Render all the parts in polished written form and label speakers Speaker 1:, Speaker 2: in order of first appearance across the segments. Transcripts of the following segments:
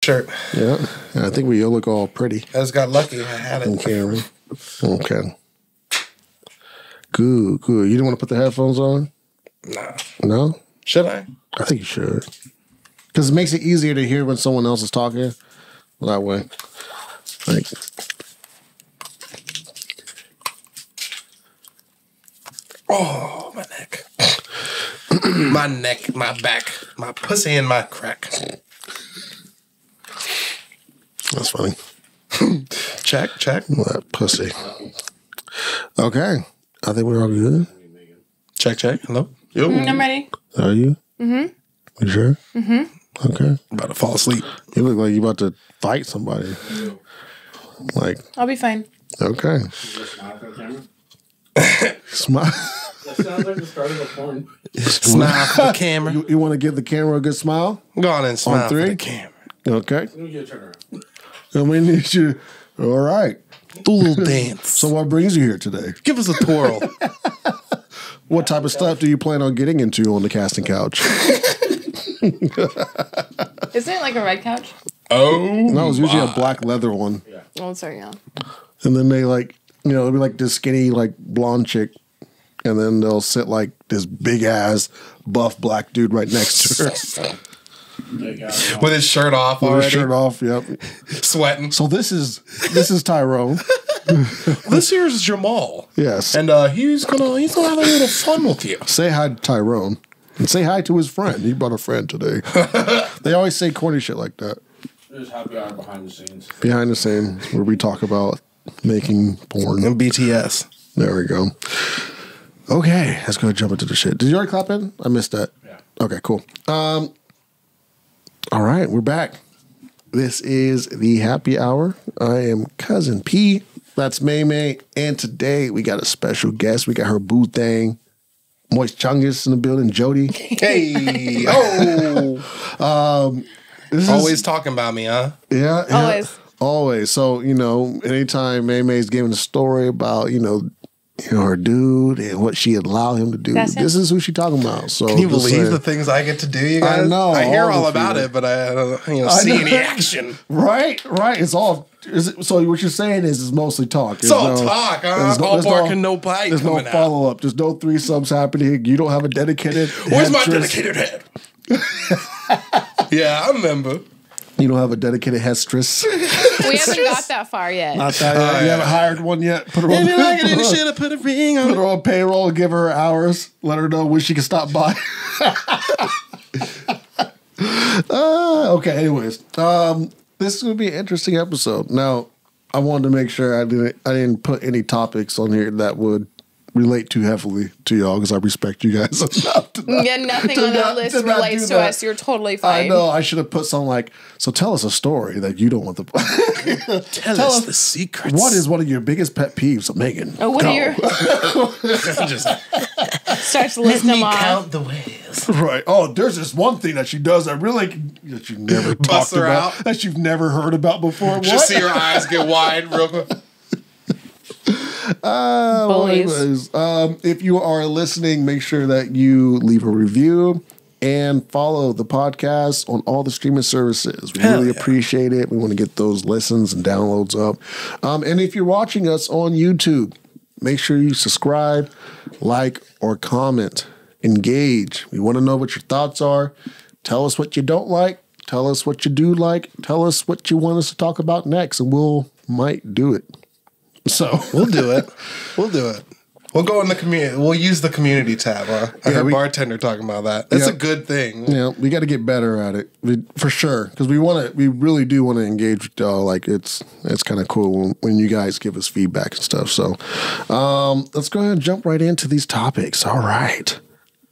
Speaker 1: shirt.
Speaker 2: Yeah, I think we all look all pretty.
Speaker 1: I just got lucky. I had it.
Speaker 2: Okay. Okay. Good, good. You didn't want to put the headphones on?
Speaker 1: Nah.
Speaker 2: No?
Speaker 1: Should I?
Speaker 2: I think you should. Because it makes it easier to hear when someone else is talking. That way. Like...
Speaker 1: Oh, my neck. My neck, my back, my pussy, and my crack.
Speaker 2: That's funny.
Speaker 1: Check.
Speaker 2: That pussy. Okay. I think we're all good.
Speaker 1: Check. Hello? Yo.
Speaker 3: I'm ready.
Speaker 2: Are you? Mm-hmm. You sure? Mm-hmm. Okay.
Speaker 1: I'm about to fall asleep.
Speaker 2: You look like you about to fight somebody. Like,
Speaker 3: I'll be fine.
Speaker 2: okay.
Speaker 4: Smile for the camera.
Speaker 2: Smile.
Speaker 4: That sounds like the start of a porn.
Speaker 1: Smile for the camera.
Speaker 2: You want to give the camera a good smile?
Speaker 1: Go on and smile
Speaker 2: On
Speaker 1: for
Speaker 2: three?
Speaker 1: the camera.
Speaker 2: Okay.
Speaker 4: Let me get a turn around.
Speaker 2: And we need you. All right.
Speaker 1: Do a little dance.
Speaker 2: So what brings you here today?
Speaker 1: Give us a twirl.
Speaker 2: What type of stuff do you plan on getting into on the casting couch?
Speaker 3: Isn't it like a red couch?
Speaker 1: Oh.
Speaker 2: No, it's usually a black leather one.
Speaker 3: Oh, sorry, yeah.
Speaker 2: And then they it'll be like this skinny, like blonde chick. And then they'll sit like this big ass buff black dude right next to her.
Speaker 1: With his shirt off
Speaker 2: With
Speaker 1: already.
Speaker 2: his shirt off, yep.
Speaker 1: Sweating.
Speaker 2: So this is Tyrone.
Speaker 1: This here's Jamal.
Speaker 2: Yes.
Speaker 1: And he's gonna have a little fun with you.
Speaker 2: Say hi to Tyrone. And say hi to his friend. He brought a friend today. They always say corny shit like that.
Speaker 4: There's happy hour behind the scenes.
Speaker 2: Behind the scenes, where we talk about making porn.
Speaker 1: And BTS.
Speaker 2: There we go. Okay, let's go jump into the shit. Did you already clap in? I missed that.
Speaker 4: Yeah.
Speaker 2: Okay, cool. All right, we're back. This is the happy hour. I am Cousin P. That's May May. And today we got a special guest. We got her boo thing. Moist Chungus in the building. Jody.
Speaker 1: Hey. Oh. Always talking about me, huh?
Speaker 2: Yeah.
Speaker 3: Always.
Speaker 2: Always. So, anytime May May's giving a story about, her dude and what she allowed him to do,
Speaker 3: That's it.
Speaker 2: this is who she talking about. So
Speaker 1: Can you
Speaker 2: just
Speaker 1: believe
Speaker 2: saying.
Speaker 1: the things I get to do, you guys?
Speaker 2: I know,
Speaker 1: I hear
Speaker 2: all
Speaker 1: all
Speaker 2: the
Speaker 1: about
Speaker 2: feeling.
Speaker 1: it, but I don't see any action.
Speaker 2: Right. It's all. So what you're saying is it's mostly talk.
Speaker 1: It's all talk, huh? All bark and no bite
Speaker 2: There's no
Speaker 1: coming out.
Speaker 2: follow up. There's no threesomes happening. You don't have a dedicated.
Speaker 1: Where's my
Speaker 2: headstress.
Speaker 1: dedicated head? Yeah, I remember.
Speaker 2: You don't have a dedicated headstress.
Speaker 3: We haven't got that far yet.
Speaker 2: Not that yet. You haven't hired one yet. Put her on.
Speaker 1: And like it, should have put a ring on
Speaker 2: Put her
Speaker 1: it.
Speaker 2: on payroll. Give her hours. Let her know when she can stop by. Okay. Anyways, this is gonna be an interesting episode. Now, I wanted to make sure I didn't put any topics on here that would relate too heavily to y'all because I respect you guys enough to not,
Speaker 3: Yeah, nothing
Speaker 2: to
Speaker 3: on
Speaker 2: not-
Speaker 3: that list
Speaker 2: to not
Speaker 3: relates
Speaker 2: do
Speaker 3: to
Speaker 2: that.
Speaker 3: us. You're totally fine.
Speaker 2: I know. I should have put something like, so tell us a story that you don't want to.
Speaker 1: Tell us the secrets.
Speaker 2: What is one of your biggest pet peeves of Megan?
Speaker 3: Oh, what
Speaker 2: Go.
Speaker 3: are your
Speaker 1: Just
Speaker 3: starts to list them off?
Speaker 1: the ways.
Speaker 2: Right. Oh, there's this one thing that she does that that you've never
Speaker 1: Bust
Speaker 2: talked
Speaker 1: her
Speaker 2: about,
Speaker 1: out.
Speaker 2: that you've never heard about before.
Speaker 1: Just see her eyes get wide real quick.
Speaker 3: Bullies.
Speaker 2: Anyways, if you are listening, make sure that you leave a review and follow the podcast on all the streaming services. We really appreciate it. We want to get those listens and downloads up. And if you're watching us on YouTube, make sure you subscribe, like, or comment. Engage. We want to know what your thoughts are. Tell us what you don't like. Tell us what you do like. Tell us what you want us to talk about next, and might do it. So
Speaker 1: We'll do it. We'll go in the community. We'll use the community tab. Huh? I heard bartender talking about that. That's a good thing.
Speaker 2: Yeah, we got to get better at it for sure because we really do want to engage with y'all. Like it's kind of cool when you guys give us feedback and stuff. So let's go ahead and jump right into these topics. All right.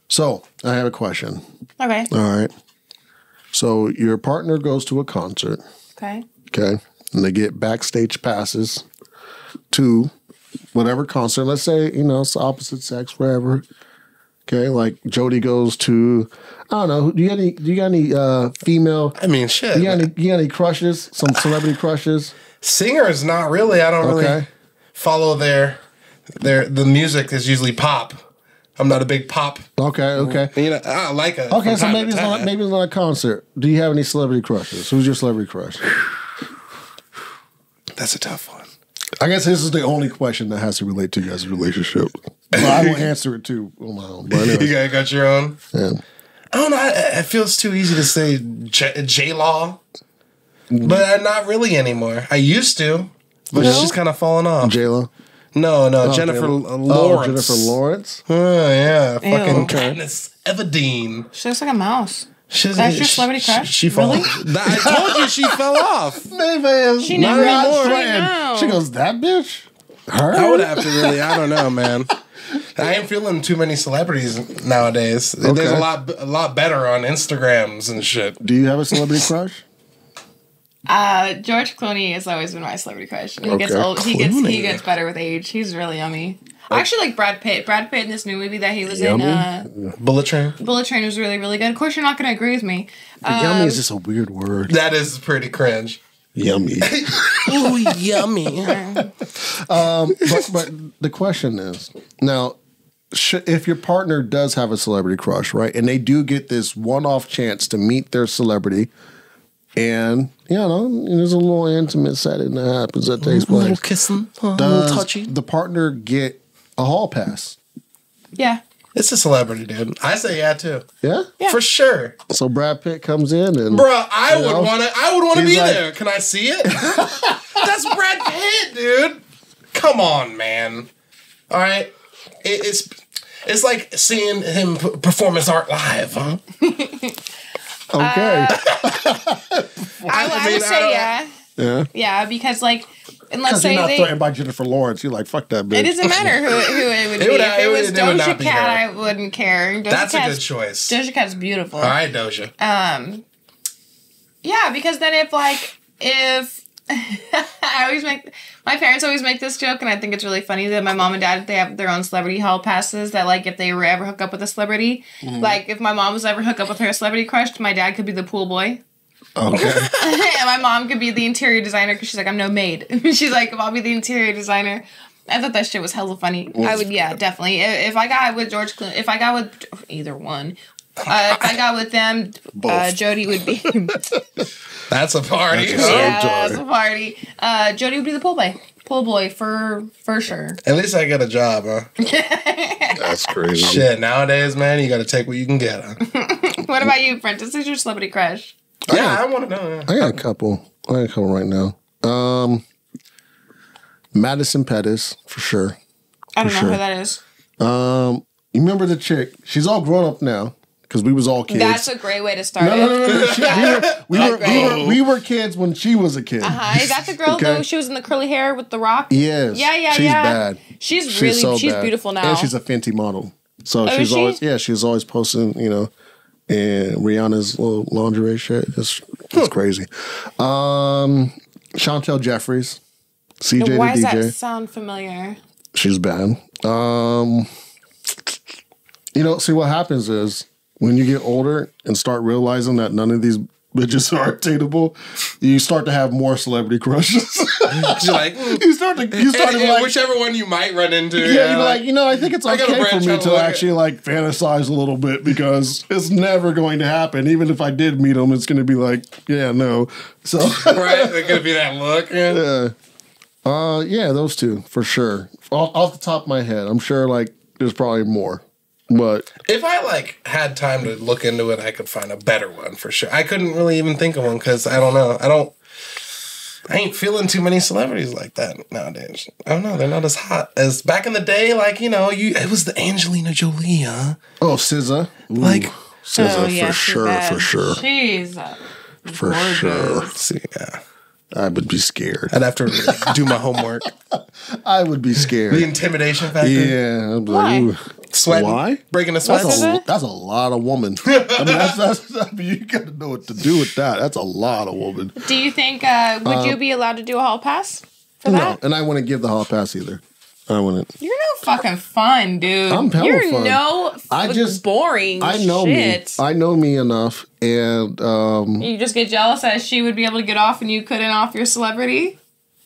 Speaker 2: So I have a question.
Speaker 3: Okay.
Speaker 2: All right. So your partner goes to a concert.
Speaker 3: Okay.
Speaker 2: Okay, and they get backstage passes to whatever concert. Let's say, it's the opposite sex, wherever. Okay, like Jody goes to, I don't know. Do you got any female?
Speaker 1: I mean, shit.
Speaker 2: You got any crushes? Some celebrity crushes?
Speaker 1: Singers, not really. I don't really follow the music is usually pop. I'm not a big pop.
Speaker 2: Okay.
Speaker 1: You know, I like it.
Speaker 2: Okay, so maybe it's not a concert. Do you have any celebrity crushes? Who's your celebrity crush?
Speaker 1: That's a tough one.
Speaker 2: I guess this is the only question that has to relate to you guys' relationship. But I will answer it too on my own. But anyways,
Speaker 1: You got your own?
Speaker 2: yeah.
Speaker 1: I don't know. It feels too easy to say J-Law. But not really anymore. I used to. But she's kind of fallen off.
Speaker 2: J-Lo?
Speaker 1: No, Jennifer Lawrence.
Speaker 2: Oh, Jennifer Lawrence?
Speaker 1: Oh, yeah. Fucking
Speaker 3: Ew.
Speaker 1: Katniss Everdeen.
Speaker 3: She looks like a mouse.
Speaker 1: She's,
Speaker 3: That's your celebrity crush?
Speaker 1: She fell
Speaker 3: Really?
Speaker 1: off. I told you she fell off.
Speaker 3: She never
Speaker 2: not
Speaker 3: right
Speaker 2: friend.
Speaker 3: now.
Speaker 2: She goes, that bitch? Her?
Speaker 1: I would have to really, I don't know, man. I ain't feeling too many celebrities nowadays. There's a lot better on Instagrams and shit.
Speaker 2: Do you have a celebrity crush?
Speaker 3: George Clooney has always been my celebrity crush. He
Speaker 2: Okay.
Speaker 3: gets old. He
Speaker 1: Clooney.
Speaker 3: gets better with age. He's really yummy. I actually like Brad Pitt. Brad Pitt in this new movie that he was in,
Speaker 1: Bullet Train.
Speaker 3: Bullet Train, was really, really good. Of course, you're not going to agree with me.
Speaker 2: Yummy is just a weird word.
Speaker 1: That is pretty cringe.
Speaker 2: Yummy.
Speaker 1: Ooh, yummy.
Speaker 2: but the question is, now, if your partner does have a celebrity crush, right, and they do get this one-off chance to meet their celebrity, and, you know, there's a little intimate setting that happens that takes
Speaker 1: A little
Speaker 2: place.
Speaker 1: kissing, a little
Speaker 2: Does
Speaker 1: touchy.
Speaker 2: the partner get a hall pass?
Speaker 3: Yeah.
Speaker 1: It's a celebrity, dude. I say yeah too.
Speaker 2: Yeah?
Speaker 3: Yeah.
Speaker 1: For sure.
Speaker 2: So Brad Pitt comes in and...
Speaker 1: Bruh, I
Speaker 2: You know?
Speaker 1: would want to
Speaker 2: He's
Speaker 1: be
Speaker 2: like-
Speaker 1: there. Can I see it? That's Brad Pitt, dude. Come on, man. All right. It's like seeing him perform his art live, huh?
Speaker 2: Okay.
Speaker 3: I would say yeah.
Speaker 2: yeah.
Speaker 3: Yeah, because, like, and let's
Speaker 2: Because you're
Speaker 3: say
Speaker 2: not
Speaker 3: they...
Speaker 2: threatened by Jennifer Lawrence. You're like, fuck that bitch.
Speaker 3: It doesn't matter who it would be.
Speaker 1: would-
Speaker 3: If it was
Speaker 1: it would
Speaker 3: Doja
Speaker 1: not be
Speaker 3: Cat,
Speaker 1: her.
Speaker 3: I wouldn't care.
Speaker 1: That's a good choice.
Speaker 3: Doja Cat's beautiful.
Speaker 1: All right, Doja.
Speaker 3: Yeah, because then if my parents always make this joke, and I think it's really funny that my mom and dad, they have their own celebrity hall passes, that, like, if they were ever hook up with a celebrity, like, if my mom was ever hook up with her celebrity crush, my dad could be the pool boy.
Speaker 2: Okay.
Speaker 3: And my mom could be the interior designer, because she's like, I'm no maid. She's like, I'll be the interior designer. I thought that shit was hella funny. I would, yeah, definitely. If I got with George Clooney, if I got with either one, if I got with them, Jodie would be.
Speaker 1: That's a party.
Speaker 3: Yeah, that's a party. Jodie would be the pool boy for sure.
Speaker 1: At least I got a job, huh?
Speaker 2: That's crazy.
Speaker 1: Shit, nowadays, man, you got to take what you can get, huh?
Speaker 3: What about you, Prentice? Who's your celebrity crush?
Speaker 1: Yeah, I want to know. Yeah.
Speaker 2: I got a couple right now. Madison Pettis, for sure.
Speaker 3: I don't know
Speaker 2: sure.
Speaker 3: who that is.
Speaker 2: You remember the chick? She's all grown up now because we was all kids.
Speaker 3: That's a great way to start it.
Speaker 2: No. We were kids when she was a kid.
Speaker 3: Is that the girl
Speaker 2: Okay.
Speaker 3: who she was in the curly hair with the rock?
Speaker 2: Yes.
Speaker 3: Yeah.
Speaker 2: She's bad.
Speaker 3: She's really
Speaker 2: so bad.
Speaker 3: beautiful now.
Speaker 2: And she's a Fenty model. So
Speaker 3: is she?
Speaker 2: she's always posting, you know, and Rihanna's little lingerie shit. It's crazy. Chantel Jeffries, CJ
Speaker 3: Why
Speaker 2: the
Speaker 3: does
Speaker 2: DJ.
Speaker 3: that sound familiar?
Speaker 2: She's bad. You know, see what happens is when you get older and start realizing that none of these bitches are attainable, you start to have more celebrity crushes.
Speaker 1: You're like,
Speaker 2: you start to like,
Speaker 1: whichever one you might run into.
Speaker 2: yeah, you're like, you know, I think it's
Speaker 1: I gotta
Speaker 2: okay for
Speaker 1: branch
Speaker 2: me
Speaker 1: out a
Speaker 2: to
Speaker 1: little
Speaker 2: actually like fantasize a little bit because it's never going to happen. Even if I did meet them, it's going to be like, yeah, no. So
Speaker 1: right, there's gonna be that look. Yeah.
Speaker 2: yeah, those two for sure. Off the top of my head, I'm sure like there's probably more, but
Speaker 1: If I like had time to look into it, I could find a better one for sure. I couldn't really even think of one because I don't know. I ain't feeling too many celebrities like that nowadays. I don't know. They're not as hot as back in the day. Like, you know, it was the Angelina Jolie, huh?
Speaker 2: oh, SZA,
Speaker 1: Like,
Speaker 2: SZA for sure.
Speaker 3: She's
Speaker 2: For sure.
Speaker 1: see, yeah.
Speaker 2: I would be scared.
Speaker 1: I'd have to do my homework.
Speaker 2: I would be
Speaker 1: The
Speaker 2: scared.
Speaker 1: intimidation factor.
Speaker 2: Yeah. I'd be
Speaker 3: Why?
Speaker 2: ooh.
Speaker 1: Sweating.
Speaker 2: Why?
Speaker 1: Breaking a sweat.
Speaker 2: That's a lot of woman. I mean, you got to know what to do with that. That's a lot of woman.
Speaker 3: Do you think would you be allowed to do a hall pass for
Speaker 2: No,
Speaker 3: that?
Speaker 2: and I wouldn't give the hall pass either. I wouldn't.
Speaker 3: You're no fucking fun, dude.
Speaker 2: I'm hella
Speaker 3: You're
Speaker 2: fun.
Speaker 3: no
Speaker 2: I just-
Speaker 3: boring.
Speaker 2: I know
Speaker 3: shit.
Speaker 2: me. I know me enough, and
Speaker 3: You just get jealous that she would be able to get off and you couldn't off your celebrity?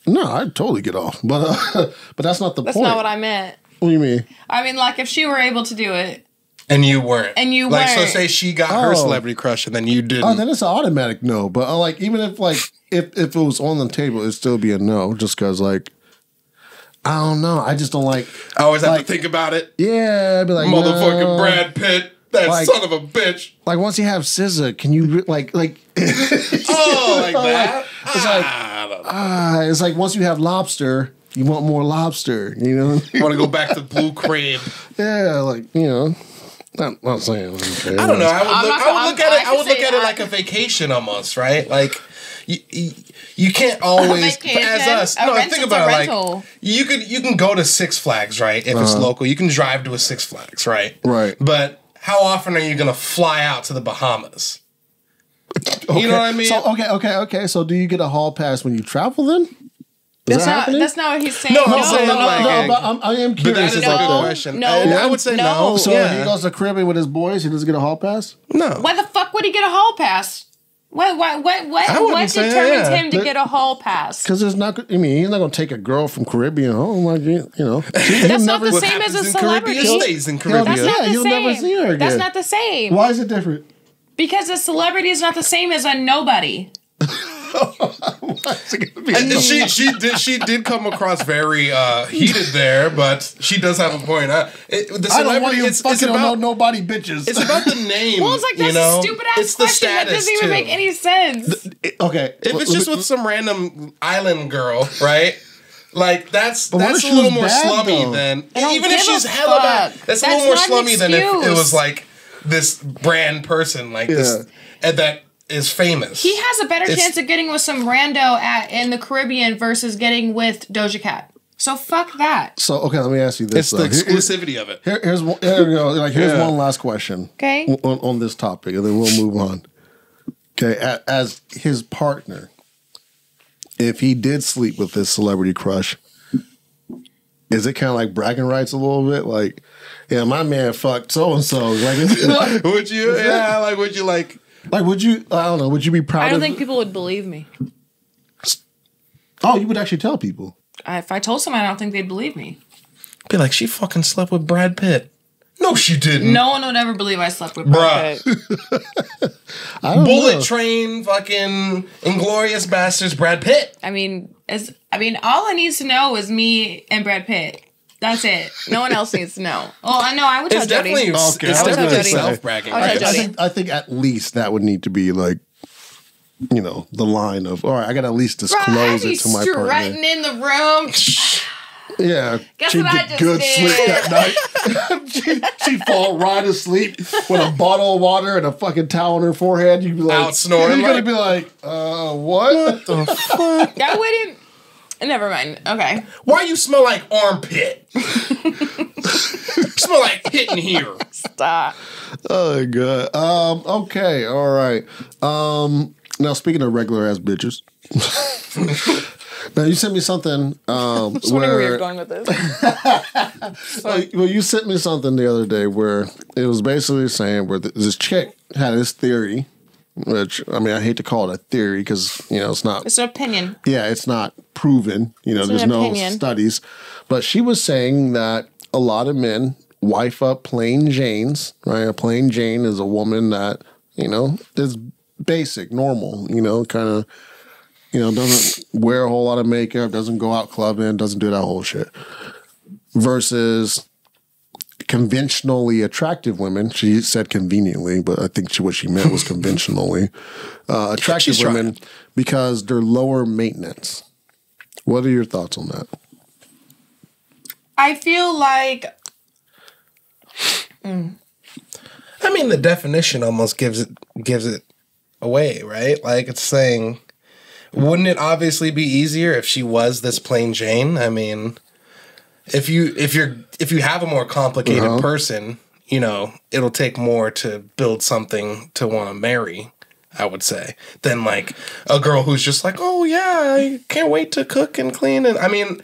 Speaker 2: no, I'd totally get off. But that's not the
Speaker 3: That's
Speaker 2: point.
Speaker 3: not what I meant.
Speaker 2: What do you mean?
Speaker 3: I mean, like if she were able to do it,
Speaker 1: And you weren't.
Speaker 3: weren't.
Speaker 1: So say she got her
Speaker 2: Oh.
Speaker 1: celebrity crush and then you didn't.
Speaker 2: Oh, then it's an automatic no. But like, even if if it was on the table, it'd still be a no. Just because like, I don't know. I just don't like.
Speaker 1: I always have
Speaker 2: like-
Speaker 1: to think about it.
Speaker 2: Yeah, I'd be like,
Speaker 1: Motherfucking
Speaker 2: no.
Speaker 1: Brad Pitt. That
Speaker 2: Like-
Speaker 1: son of a bitch.
Speaker 2: Like once you have SZA, can you like?
Speaker 1: Oh, like that?
Speaker 2: It's like-
Speaker 1: I don't know.
Speaker 2: It's like once you have lobster, you want more lobster. You know?
Speaker 1: I want to go back to Blue Crab.
Speaker 2: Yeah, like Not saying. Okay.
Speaker 1: I don't know. I would
Speaker 3: I'm
Speaker 1: look,
Speaker 3: not-
Speaker 1: I would look at it.
Speaker 3: I
Speaker 1: I would
Speaker 3: can
Speaker 1: look
Speaker 3: say
Speaker 1: at it
Speaker 3: I-
Speaker 1: like a vacation almost, right? Like you can't always
Speaker 3: vacation?
Speaker 1: as us.
Speaker 3: A
Speaker 1: No,
Speaker 3: rental's
Speaker 1: think about
Speaker 3: a
Speaker 1: it.
Speaker 3: rental.
Speaker 1: Like you can go to Six Flags, right? If it's local, you can drive to a Six Flags, right?
Speaker 2: Right.
Speaker 1: But how often are you gonna fly out to the Bahamas? You know what I mean?
Speaker 2: So okay. So do you get a hall pass when you travel then?
Speaker 3: that's
Speaker 2: that
Speaker 3: not
Speaker 2: happening?
Speaker 3: that's not what he's saying.
Speaker 1: No, I'm saying, like,
Speaker 2: but I am
Speaker 1: But that
Speaker 2: curious
Speaker 1: is a
Speaker 2: about
Speaker 1: good
Speaker 2: that.
Speaker 1: question.
Speaker 3: No,
Speaker 1: I would say no.
Speaker 3: no.
Speaker 2: So
Speaker 1: yeah.
Speaker 2: he goes to Caribbean with his boys. He doesn't get a hall pass.
Speaker 1: No.
Speaker 3: Why the fuck would he get a hall pass? What
Speaker 1: wouldn't
Speaker 3: what
Speaker 1: say
Speaker 3: determines
Speaker 1: that.
Speaker 3: him to get a hall pass?
Speaker 2: Because there's not. I mean, he's not going to take a girl from Caribbean home. Like
Speaker 3: That's not the
Speaker 1: What
Speaker 3: same as
Speaker 1: happens
Speaker 3: a
Speaker 1: in Caribbean
Speaker 3: celebrity.
Speaker 1: stays in
Speaker 2: That's
Speaker 1: Caribbean.
Speaker 3: That's not
Speaker 2: Yeah,
Speaker 3: the
Speaker 2: you'll never
Speaker 3: same.
Speaker 2: see her
Speaker 3: That's
Speaker 2: again.
Speaker 3: not the same.
Speaker 2: Why is it different?
Speaker 3: Because a celebrity is not the same as a nobody.
Speaker 1: And she did come across very heated there, but she does have a point. The
Speaker 2: I don't want
Speaker 1: celebrity,
Speaker 2: you
Speaker 1: it's
Speaker 2: fucking
Speaker 1: about
Speaker 2: nobody bitches.
Speaker 1: it's about the name.
Speaker 3: Well, it's like
Speaker 1: you
Speaker 3: that's
Speaker 1: know?
Speaker 3: a stupid ass
Speaker 1: It's the
Speaker 3: question that
Speaker 1: status
Speaker 3: doesn't even
Speaker 1: too.
Speaker 3: make any sense.
Speaker 2: Okay.
Speaker 1: If it's just with some random island girl, right? Like that's
Speaker 2: what if
Speaker 1: a
Speaker 2: she
Speaker 1: little
Speaker 2: was
Speaker 1: more
Speaker 2: bad,
Speaker 1: slummy
Speaker 2: though?
Speaker 1: than
Speaker 3: don't
Speaker 1: even if
Speaker 3: give a
Speaker 1: she's hella bad.
Speaker 3: fuck.
Speaker 1: That's a
Speaker 3: That's
Speaker 1: little more
Speaker 3: not an
Speaker 1: slummy than if it
Speaker 3: excuse.
Speaker 1: was like this brand person like this and that is famous.
Speaker 3: He has a better
Speaker 1: It's-
Speaker 3: chance of getting with some rando in the Caribbean versus getting with Doja Cat. So fuck that.
Speaker 2: So okay, let me ask you this.
Speaker 1: It's the exclusivity of it.
Speaker 2: Here's one. Here we go. Like here's one last question.
Speaker 3: Okay.
Speaker 2: On this topic, and then we'll move on. Okay, as his partner, if he did sleep with his celebrity crush, is it kind of like bragging rights a little bit? Like, yeah, my man fucked so and so. Like,
Speaker 1: Would you? Yeah, like would you like?
Speaker 2: like, would you? I don't know. Would you be proud?
Speaker 3: I don't
Speaker 2: of
Speaker 3: think people would believe me.
Speaker 2: Oh, you would actually tell people.
Speaker 3: If I told someone, I don't think they'd believe me.
Speaker 1: Be like, she fucking slept with Brad Pitt. No, she didn't.
Speaker 3: No one would ever believe I slept with Brad
Speaker 1: Bruh.
Speaker 3: Pitt.
Speaker 2: I don't
Speaker 1: Bullet
Speaker 2: know.
Speaker 1: Train, fucking Inglorious Bastards, Brad Pitt.
Speaker 3: I mean, all I need to know is me and Brad Pitt. That's it. No one else needs to know. Well, I know I would tell
Speaker 1: It's definitely,
Speaker 3: Jody.
Speaker 2: Okay,
Speaker 1: it's
Speaker 2: I was
Speaker 1: definitely
Speaker 2: gonna say.
Speaker 1: self-bragging.
Speaker 3: I'll tell
Speaker 1: rights.
Speaker 3: Jody.
Speaker 2: I think at least that would need to be like, the line of, all right, I got to at least disclose it to my partner.
Speaker 3: strutting in the room.
Speaker 2: Yeah,
Speaker 3: Guess
Speaker 2: she'd
Speaker 3: what I
Speaker 2: get
Speaker 3: just
Speaker 2: good
Speaker 3: did?
Speaker 2: sleep that night. she'd fall right asleep with a bottle of water and a fucking towel on her forehead. You'd be like,
Speaker 1: Out snoring
Speaker 2: You're gonna
Speaker 1: like-
Speaker 2: be like, what?
Speaker 1: The fuck?
Speaker 3: I wouldn't. Never mind. Okay.
Speaker 1: Why you smell like armpit? Smell like pit in here.
Speaker 3: Stop.
Speaker 2: Oh my god. Okay. All right. Now speaking of regular ass bitches. Now you sent me something.
Speaker 3: Just wondering where you're going with this.
Speaker 2: Well, you sent me something the other day where it was basically saying where this chick had this theory, which I mean I hate to call it a theory because it's not.
Speaker 3: It's an opinion.
Speaker 2: Yeah, it's not proven.
Speaker 3: It's
Speaker 2: There's
Speaker 3: an
Speaker 2: no
Speaker 3: opinion.
Speaker 2: studies, but she was saying that a lot of men wife up plain Janes. Right, a plain Jane is a woman that is basic, normal. Kind of. Doesn't wear a whole lot of makeup, doesn't go out clubbing, doesn't do that whole shit. Versus conventionally attractive women. She said conveniently, but I think what she meant was conventionally attractive
Speaker 1: She's
Speaker 2: women
Speaker 1: trying.
Speaker 2: because they're lower maintenance. What are your thoughts on that?
Speaker 3: I feel like
Speaker 1: I mean, the definition almost gives it away, right? Like it's saying, wouldn't it obviously be easier if she was this plain Jane? I mean, if you have a more complicated person, it'll take more to build something to want to marry, I would say, than like a girl who's just like, oh yeah, I can't wait to cook and clean. And I mean,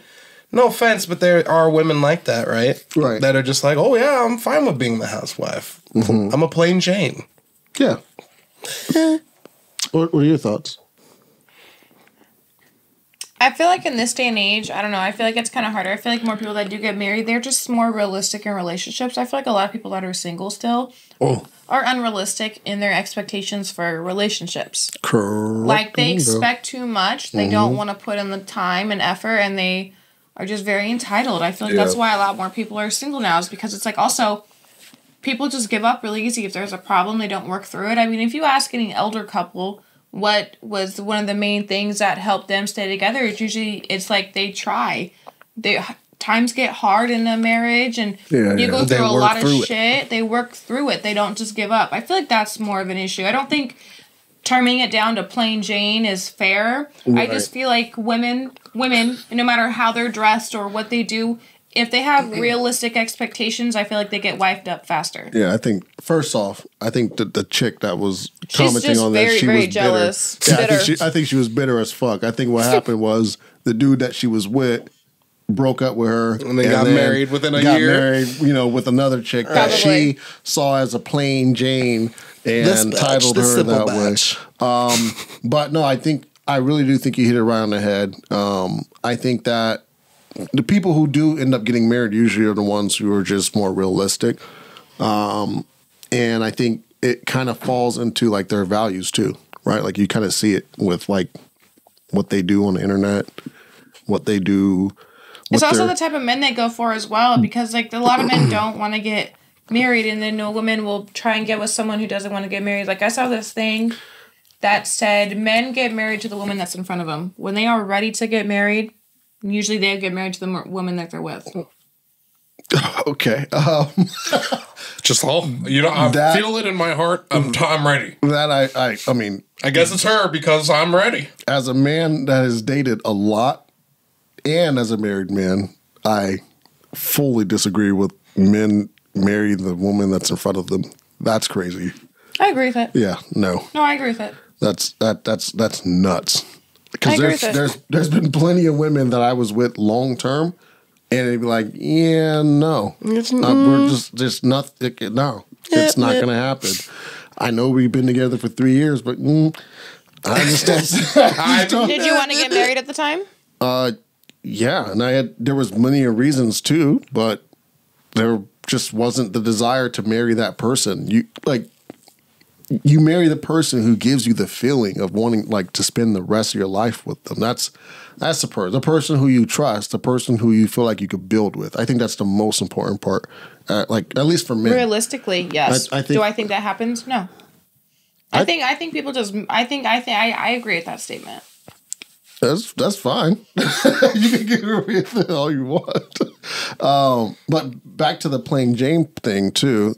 Speaker 1: no offense, but there are women like that, right?
Speaker 2: Right.
Speaker 1: That are just like, oh yeah, I'm fine with being the housewife. I'm a plain Jane.
Speaker 2: Yeah. What are your thoughts?
Speaker 3: I feel like in this day and age, I don't know, I feel like it's kind of harder. I feel like more people that do get married, they're just more realistic in relationships. I feel like a lot of people that are single still are unrealistic in their expectations for relationships.
Speaker 2: Correct.
Speaker 3: Like, they expect too much. They don't want to put in the time and effort, and they are just very entitled. I feel like that's why a lot more people are single now, is because it's like, also, people just give up really easy. If there's a problem, they don't work through it. I mean, if you ask any elder couple what was one of the main things that helped them stay together, it's like they try. Times get hard in a marriage, and you go through a lot of shit. They work through it. They don't just give up. I feel like that's more of an issue. I don't think turning it down to plain Jane is fair. Right. I just feel like women, no matter how they're dressed or what they do, if they have realistic expectations, I feel like they get wifed up faster.
Speaker 2: Yeah, I think, first off, the chick that was commenting on this, she was
Speaker 3: jealous.
Speaker 2: Bitter. Yeah, I think she was bitter as fuck. I think what happened was the dude that she was with broke up with her.
Speaker 1: And they got married within a year.
Speaker 2: Got married, with another chick that she saw as a plain Jane and titled her that way. But no, I really do think you hit it right on the head. I think that the people who do end up getting married usually are the ones who are just more realistic. And I think it kind of falls into like their values too, right? Like you kind of see it with like what they do on the internet, what they do.
Speaker 3: It's also the type of men they go for as well, because like a lot of men don't want to get married, and then no woman will try and get with someone who doesn't want to get married. Like I saw this thing that said men get married to the woman that's in front of them. When they are ready to get married, usually they get married to the woman that they're with.
Speaker 2: Okay.
Speaker 1: Just all, I feel it in my heart. I'm ready.
Speaker 2: That I mean,
Speaker 1: I guess it's her because I'm ready.
Speaker 2: As a man that has dated a lot, and as a married man, I fully disagree with men marry the woman that's in front of them. That's crazy.
Speaker 3: I agree with it.
Speaker 2: Yeah, no.
Speaker 3: No, I agree with it.
Speaker 2: That's nuts. Because there's been plenty of women that I was with long term, and they'd be like, "Yeah, no, we're just not. No, it's not going to happen." I know we've been together for 3 years, but I understand.
Speaker 3: Did you want to get married at the time?
Speaker 2: Yeah, and there was many reasons too, but there just wasn't the desire to marry that person. You marry the person who gives you the feeling of wanting like to spend the rest of your life with them. That's the person who you trust, the person who you feel like you could build with. I think that's the most important part. Like at least for me.
Speaker 3: Realistically, yes. Do I think that happens? No. I think people just. I agree with that statement.
Speaker 2: That's fine. You can get away with it all you want. But back to the plain Jane thing too.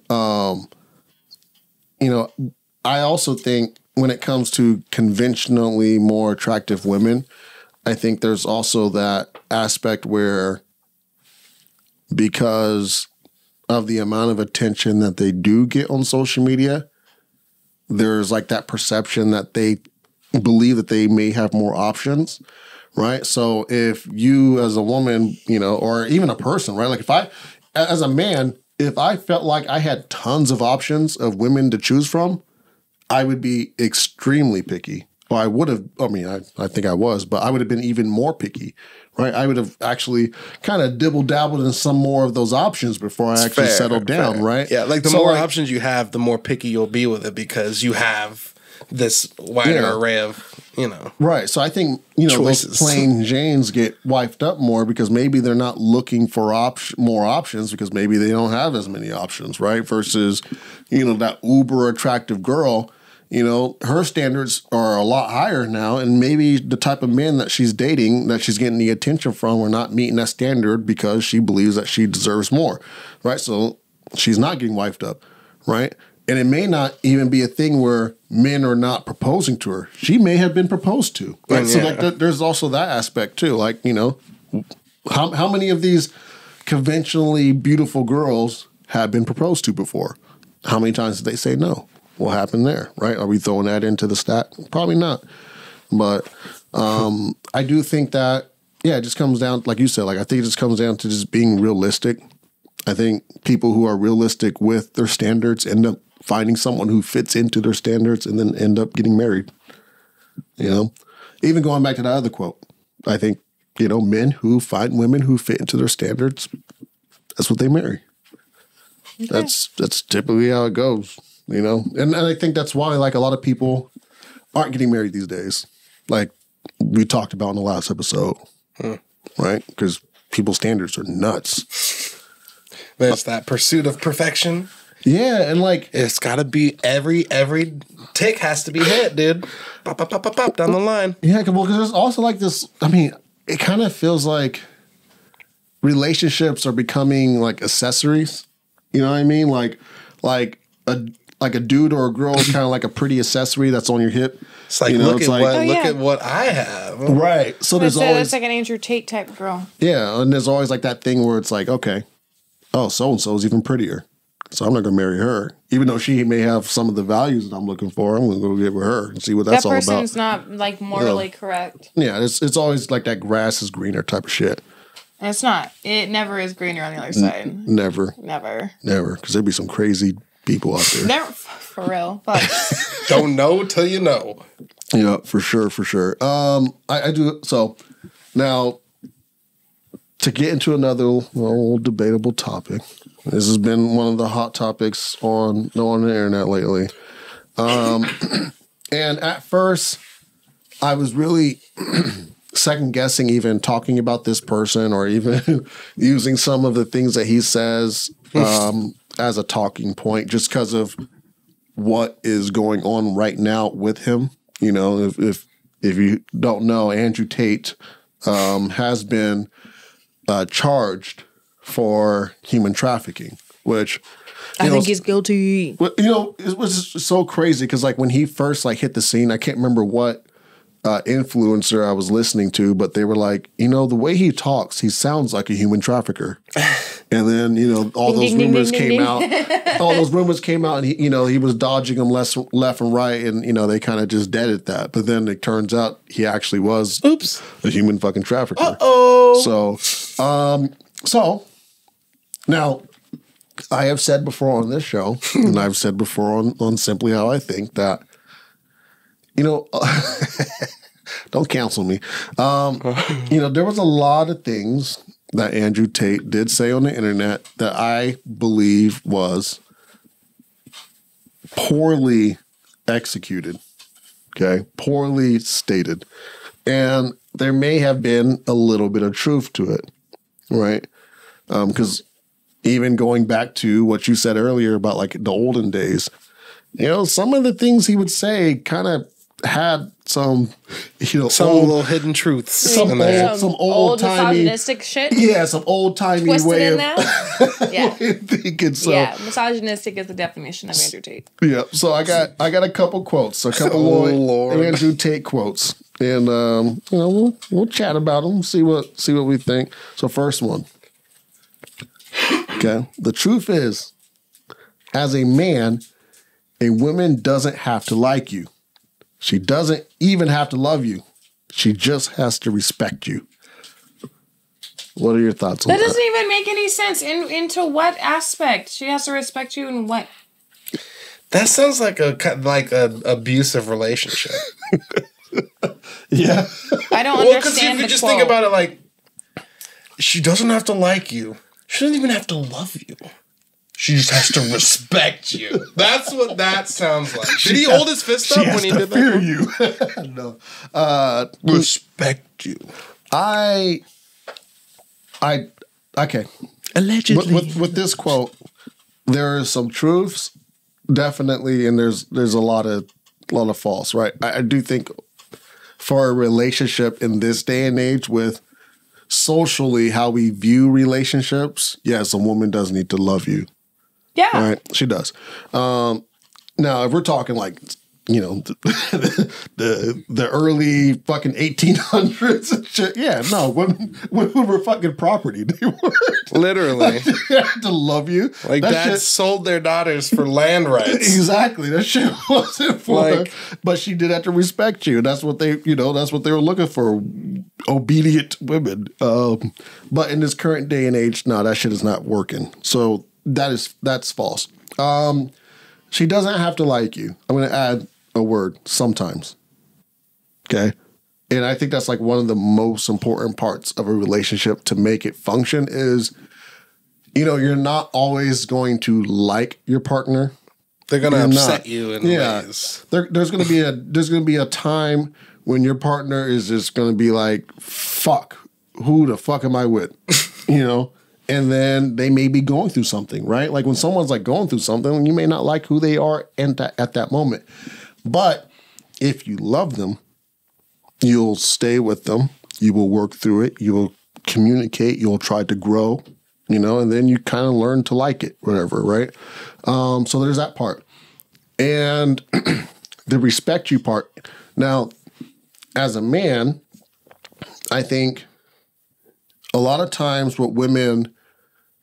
Speaker 2: I also think when it comes to conventionally more attractive women, I think there's also that aspect where because of the amount of attention that they do get on social media, there's like that perception that they believe that they may have more options, right? So if you as a woman, or even a person, right? Like as a man, if I felt like I had tons of options of women to choose from, I would be extremely picky. Well, I would have, I think I was, but I would have been even more picky, right? I would have actually kind of dibble-dabbled in some more of those options before I actually settled down, right?
Speaker 1: Yeah, like the more options you have, the more picky you'll be with it because you have this wider array of,
Speaker 2: Right. So I think,
Speaker 1: choices.
Speaker 2: Those plain Janes get wifed up more because maybe they're not looking for more options because maybe they don't have as many options, right? Versus, that uber attractive girl, her standards are a lot higher now, and maybe the type of men that she's dating, that she's getting the attention from, are not meeting that standard because she believes that she deserves more, right? So she's not getting wifed up, right? And it may not even be a thing where men are not proposing to her. She may have been proposed to. Right? Yeah. So there's also that aspect too. Like, how many of these conventionally beautiful girls have been proposed to before? How many times did they say no? What happened there, right? Are we throwing that into the stat? Probably not. But I do think that, it just comes down, like you said, I think it just comes down to just being realistic. I think people who are realistic with their standards end up finding someone who fits into their standards and then end up getting married. Even going back to that other quote, I think, men who find women who fit into their standards, that's what they marry. Okay. That's typically how it goes, And I think that's why, like, a lot of people aren't getting married these days. Like we talked about in the last episode, right? Because people's standards are nuts.
Speaker 1: There's that pursuit of perfection.
Speaker 2: Yeah, and like
Speaker 1: it's got to be every tick has to be hit, dude. Pop, pop, pop, pop, pop down the line.
Speaker 2: Yeah, well, because there's also like this. I mean, it kind of feels like relationships are becoming like accessories. You know what I mean? Like a dude or a girl is kind of like a pretty accessory that's on your hip.
Speaker 1: It's like, look at what I have.
Speaker 2: Right. So there's always
Speaker 3: it's like an Andrew Tate type girl.
Speaker 2: Yeah, and there's always like that thing where it's like, okay, so and so is even prettier. So I'm not going to marry her. Even though she may have some of the values that I'm looking for, I'm going to go get with her and see what that's all about.
Speaker 3: That person's not, like, morally correct.
Speaker 2: Yeah, it's always like that grass is greener type of shit.
Speaker 3: And it's not. It never is greener on the other side.
Speaker 2: Never. Because there'd be some crazy people out there.
Speaker 3: Never, for real. Fuck.
Speaker 1: Don't know till you know.
Speaker 2: Yeah, for sure. I do. So now, to get into another old debatable topic, this has been one of the hot topics on the internet lately. And at first, I was really second guessing even talking about this person or even using some of the things that he says as a talking point, just because of what is going on right now with him. If you don't know, Andrew Tate has been charged for human trafficking, which
Speaker 3: I think he's guilty.
Speaker 2: It was so crazy because like when he first like hit the scene, I can't remember what influencer I was listening to, but they were like, the way he talks, he sounds like a human trafficker. And then all those rumors came out. All those rumors came out, and he was dodging them left and right, and they kind of just deaded that. But then it turns out he actually was a human fucking trafficker. So now I have said before on this show, and I've said before on Simply How I Think that don't cancel me. There was a lot of things that Andrew Tate did say on the internet that I believe was poorly executed. Okay, poorly stated, and there may have been a little bit of truth to it, right? Because even going back to what you said earlier about like the olden days, some of the things he would say kind of had some
Speaker 1: little hidden truths,
Speaker 2: some old timey
Speaker 3: misogynistic shit.
Speaker 2: Yeah, some old timey way of thinking. So
Speaker 3: yeah, misogynistic is the definition of Andrew Tate.
Speaker 2: Yeah, so I got a couple quotes, Andrew Tate quotes, and we'll chat about them, see what we think. So first one, okay, the truth is, as a man, a woman doesn't have to like you. She doesn't even have to love you. She just has to respect you. What are your thoughts on that?
Speaker 3: That doesn't even make any sense. Into what aspect? She has to respect you in what?
Speaker 1: That sounds like a abusive relationship.
Speaker 2: Yeah.
Speaker 3: I don't understand
Speaker 1: because you just think about it like, she doesn't have to like you. She doesn't even have to love you. She just has to respect you. That's what that sounds like. Did he hold his fist up when he did that?
Speaker 2: Fear you. No.
Speaker 1: Respect you.
Speaker 2: Okay.
Speaker 1: Allegedly.
Speaker 2: With this quote, there is some truths, definitely, and there's a lot of false, right? I do think for a relationship in this day and age with socially how we view relationships, yes, a woman does need to love you.
Speaker 3: Yeah.
Speaker 2: Right, she does. Now, if we're talking like, the early fucking 1800s and shit, yeah, no, women were fucking property. They were
Speaker 1: literally.
Speaker 2: They had to love you.
Speaker 1: Like dads sold their daughters for land rights.
Speaker 2: Exactly. That shit wasn't for her, but she did have to respect you. That's what they, that's what they were looking for. Obedient women. But in this current day and age, no, that shit is not working. So that's false. She doesn't have to like you. I'm going to add a word, sometimes. Okay? And I think that's like one of the most important parts of a relationship to make it function is, you know, you're not always going to like your partner.
Speaker 1: They're gonna upset you in ways.
Speaker 2: There's gonna be a time when your partner is just gonna be like, fuck, who the fuck am I with? You know? And then they may be going through something, right? Like when someone's like going through something, you may not like who they are at that moment. But if you love them, you'll stay with them. You will work through it. You will communicate. You'll try to grow, you know, and then you kind of learn to like it, whatever, right? So there's that part. And the respect you part. Now, as a man, I think a lot of times what women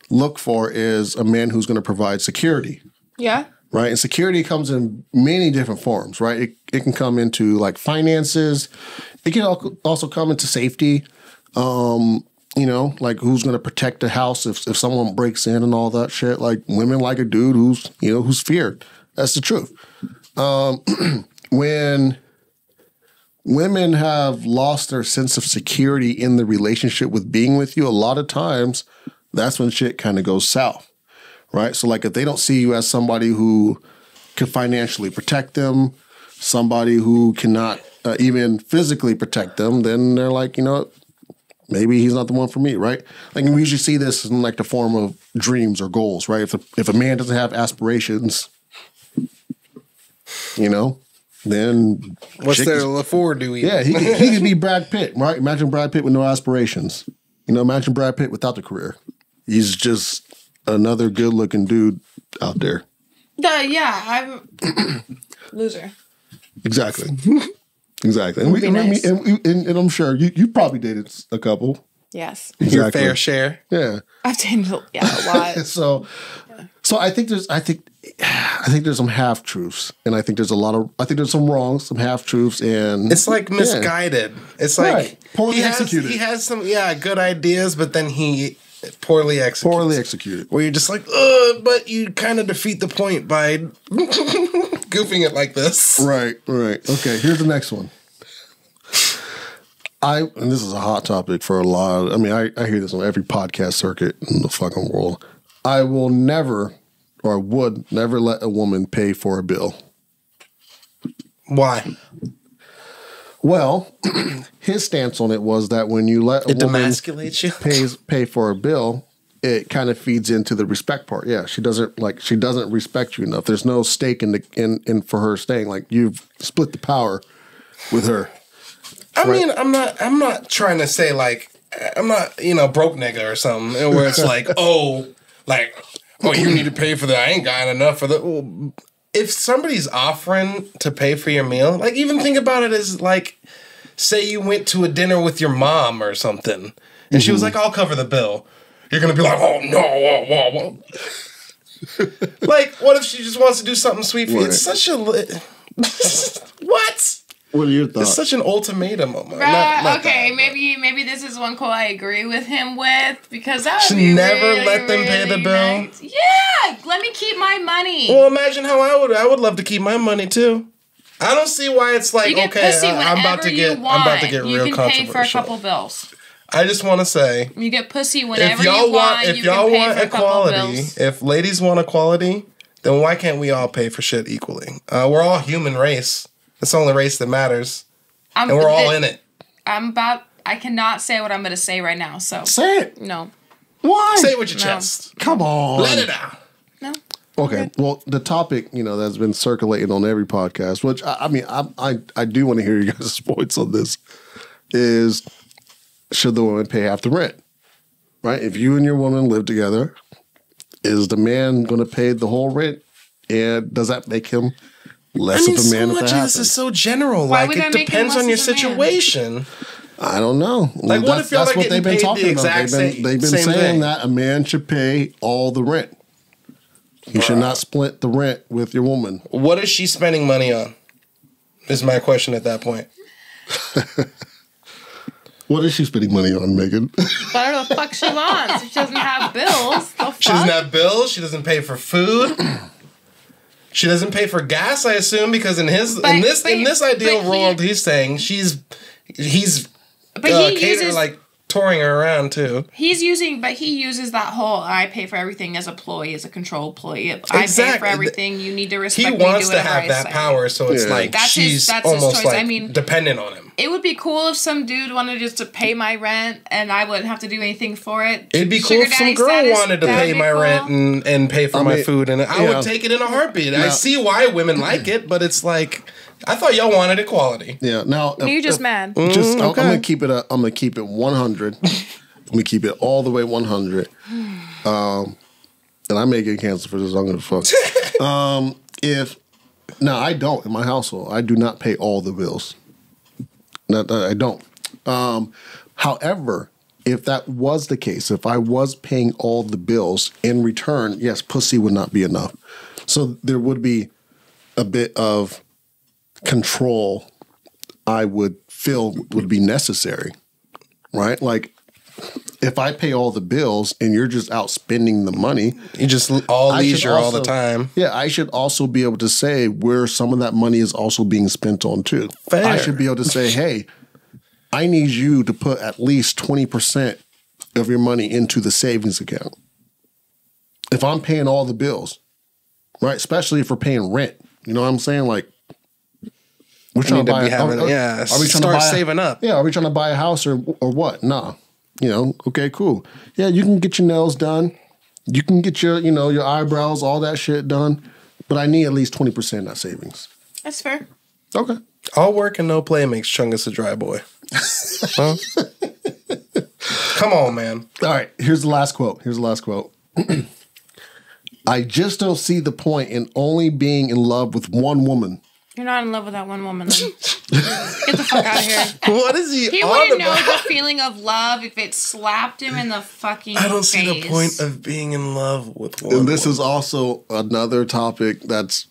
Speaker 2: look for is a man who's going to provide security.
Speaker 3: Yeah.
Speaker 2: Right. And security comes in many different forms, right? It can come into like finances. It can also come into safety. You know, like who's going to protect the house if someone breaks in and all that shit. Like women like a dude who's feared. That's the truth. When women have lost their sense of security in the relationship with being with you, a lot of times that's when shit kind of goes south. Right. So like if they don't see you as somebody who can financially protect them, somebody who cannot even physically protect them, then they're like, you know, maybe he's not the one for me. Right. Like we usually see this in like the form of dreams or goals. Right. If a man doesn't have aspirations, you know, then
Speaker 1: what's there for? Do we?
Speaker 2: Yeah, he could be Brad Pitt. Right. Imagine Brad Pitt with no aspirations. You know, imagine Brad Pitt without the career. He's just another good-looking dude out there.
Speaker 3: Yeah, I'm loser.
Speaker 2: Exactly. Exactly. And I'm sure you probably dated a couple.
Speaker 3: Yes.
Speaker 2: Exactly.
Speaker 1: Your fair share.
Speaker 2: Yeah.
Speaker 3: I've dated a lot.
Speaker 2: So I think there's some half truths, and I think there's some wrongs, some half truths, and
Speaker 1: it's like misguided. It's like
Speaker 2: poorly executed.
Speaker 1: He has some good ideas, but then he poorly executed. Where you're just like, but you kind of defeat the point by goofing it like this.
Speaker 2: Right. Okay, here's the next one. And this is a hot topic for a lot. I hear this on every podcast circuit in the fucking world. I will never, or would never let a woman pay for a bill.
Speaker 1: Why?
Speaker 2: Well, his stance on it was that when you let a woman
Speaker 1: demasculates you.
Speaker 2: pay for a bill, it kind of feeds into the respect part. Yeah, she doesn't respect you enough. There's no stake in for her staying. Like you've split the power with her.
Speaker 1: I mean, I'm not trying to say like I'm not broke nigga or something where it's like oh you need to pay for that. I ain't got enough for that. If somebody's offering to pay for your meal, like even think about it as like, say you went to a dinner with your mom or something, and she was like, "I'll cover the bill." You're gonna be like, "Oh no, whoa. Like, what if she just wants to do something sweet for you? It's such a what?
Speaker 2: What are your thoughts?
Speaker 1: It's such an ultimatum.
Speaker 3: Okay, maybe this is one quote I agree with him with because that would be
Speaker 1: never
Speaker 3: really,
Speaker 1: let them pay the bill.
Speaker 3: Nice. Yeah, let me keep my money.
Speaker 1: Well, imagine how I would love to keep my money too. I don't see why it's like I'm about to get real controversial.
Speaker 3: You can pay for a couple bills.
Speaker 1: I just want to say
Speaker 3: you get pussy whenever you want.
Speaker 1: If y'all want equality, if ladies want equality, then why can't we all pay for shit equally? We're all human race. It's the only race that matters. And we're all in it.
Speaker 3: I cannot say what I'm going to say right now, so.
Speaker 2: Say it.
Speaker 3: No.
Speaker 2: Why?
Speaker 1: Say it with your chest.
Speaker 2: Come on.
Speaker 1: Let it out.
Speaker 3: No.
Speaker 2: Okay. Well, the topic, that's been circulating on every podcast, which, I do want to hear you guys' points on this, is should the woman pay half the rent? Right? If you and your woman live together, is the man going to pay the whole rent? And does that make him less of a man?
Speaker 1: So much of this is so general.
Speaker 3: Why
Speaker 1: like it depends on your situation.
Speaker 2: I don't know.
Speaker 1: Like what if
Speaker 2: that's what they've been talking about. They've been saying that a man should pay all the rent. You should not split the rent with your woman.
Speaker 1: What is she spending money on? Is my question at that point.
Speaker 2: What is she spending money on, Megan?
Speaker 3: Whatever the fuck she wants. If she doesn't have bills,
Speaker 1: she doesn't have bills. She doesn't pay for food. She doesn't pay for gas, I assume, because in this ideal world, he's saying she's he's
Speaker 3: But he
Speaker 1: cater,
Speaker 3: uses
Speaker 1: like touring her around too.
Speaker 3: he uses that whole I pay for everything as a ploy, as a control ploy. I pay for
Speaker 1: Exactly.
Speaker 3: everything. You need to respect
Speaker 1: He
Speaker 3: me.
Speaker 1: wants
Speaker 3: do
Speaker 1: to
Speaker 3: whatever
Speaker 1: have
Speaker 3: I
Speaker 1: that
Speaker 3: say.
Speaker 1: power, so it's
Speaker 2: Yeah.
Speaker 1: like
Speaker 3: That's his-
Speaker 1: she's
Speaker 3: that's his
Speaker 1: almost
Speaker 3: choice.
Speaker 1: like
Speaker 3: I mean-
Speaker 1: dependent on him.
Speaker 3: It would be cool if some dude wanted just to pay my rent and I wouldn't have to do anything for it.
Speaker 1: It'd be cool
Speaker 3: Sugar
Speaker 1: if some
Speaker 3: daddy
Speaker 1: girl
Speaker 3: status,
Speaker 1: wanted to
Speaker 3: that'd
Speaker 1: pay
Speaker 3: be
Speaker 1: my
Speaker 3: cool.
Speaker 1: rent and pay for
Speaker 2: I
Speaker 1: my
Speaker 2: mean,
Speaker 1: food, and I
Speaker 2: yeah.
Speaker 1: would take it in a heartbeat. I
Speaker 2: Now-
Speaker 1: see why women like it, but it's like I thought y'all wanted equality.
Speaker 2: Yeah. Now
Speaker 3: You're just mad.
Speaker 2: Just
Speaker 1: okay.
Speaker 2: I'm gonna keep it. I'm gonna keep it 100. I'm gonna keep it all the way 100. And I may get canceled for this. I'm gonna fuck. If now I don't in my household, I do not pay all the bills. No, I don't. However, if that was the case, if I was paying all the bills in return, yes, pussy would not be enough. So there would be a bit of control I would feel would be necessary, right? Like if I pay all the bills and you're just out spending the money,
Speaker 1: You just all
Speaker 2: I should
Speaker 1: leisure all the
Speaker 2: also-
Speaker 1: time.
Speaker 2: yeah, I should also be able to say where some of that money is also being spent on too.
Speaker 1: Fair.
Speaker 2: I should be able to say, hey, I need you to put at least 20% of your money into the savings account. If I'm paying all the bills, right? Especially if we're paying rent. You know what I'm saying? Like, we're trying
Speaker 1: need to
Speaker 2: to buy.
Speaker 1: be having- yeah,
Speaker 2: are we trying to
Speaker 1: start
Speaker 2: buy
Speaker 1: saving up.
Speaker 2: Yeah, are we trying to buy a house or what? Nah. You know, okay, cool. Yeah, you can get your nails done. You can get your, your eyebrows, all that shit done. But I need at least 20% of that savings.
Speaker 3: That's fair.
Speaker 2: Okay.
Speaker 1: All work and no play makes Chungus a dry boy. Huh? Come on, man.
Speaker 2: All right, here's the last quote. I just don't see the point in only being in love with one woman.
Speaker 3: You're not in love with that one woman. Then. Get the fuck out of here.
Speaker 1: What is he
Speaker 3: He
Speaker 1: on
Speaker 3: wouldn't know
Speaker 1: about?
Speaker 3: the feeling of love if it slapped him in the fucking
Speaker 1: I don't see the
Speaker 3: face.
Speaker 1: point of being in love with one.
Speaker 2: And this
Speaker 1: woman.
Speaker 2: is also another topic that's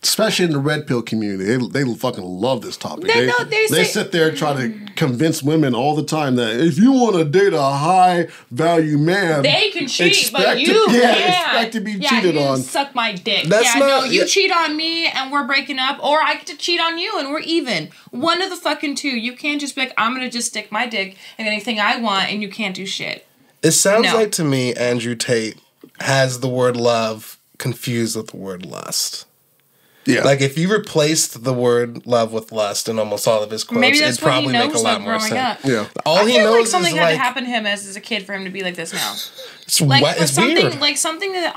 Speaker 2: especially in the red pill community. They fucking love this topic.
Speaker 3: They say-
Speaker 2: sit there and try to convince women all the time that if you want to date a high value man,
Speaker 3: They can cheat, but
Speaker 2: expect
Speaker 3: you
Speaker 2: to- yeah,
Speaker 3: can't.
Speaker 2: expect to be cheated
Speaker 3: you
Speaker 2: on.
Speaker 3: Suck my dick.
Speaker 1: That's
Speaker 3: no,
Speaker 1: not-
Speaker 3: you
Speaker 1: yeah.
Speaker 3: cheat on me and we're breaking up, or I get to cheat on you and we're even. One of the fucking two. You can't just be like, I'm gonna just stick my dick in anything I want, and you can't do shit.
Speaker 1: It sounds
Speaker 3: No.
Speaker 1: like to me Andrew Tate has the word love confused with the word lust.
Speaker 2: Yeah,
Speaker 1: Like if you replaced the word love with lust in almost all of his quotes,
Speaker 3: Maybe that's
Speaker 1: it'd
Speaker 3: what he
Speaker 1: probably make a
Speaker 3: knows,
Speaker 1: lot
Speaker 3: like
Speaker 1: more
Speaker 3: growing
Speaker 1: sense.
Speaker 3: up.
Speaker 2: yeah.
Speaker 1: All
Speaker 3: I
Speaker 1: he
Speaker 3: feel
Speaker 1: knows
Speaker 3: like something
Speaker 1: is
Speaker 3: had
Speaker 1: like
Speaker 3: to happen to him as a kid for him to be like this now.
Speaker 1: it's,
Speaker 3: Like
Speaker 1: it's
Speaker 3: something,
Speaker 1: weird.
Speaker 3: like something that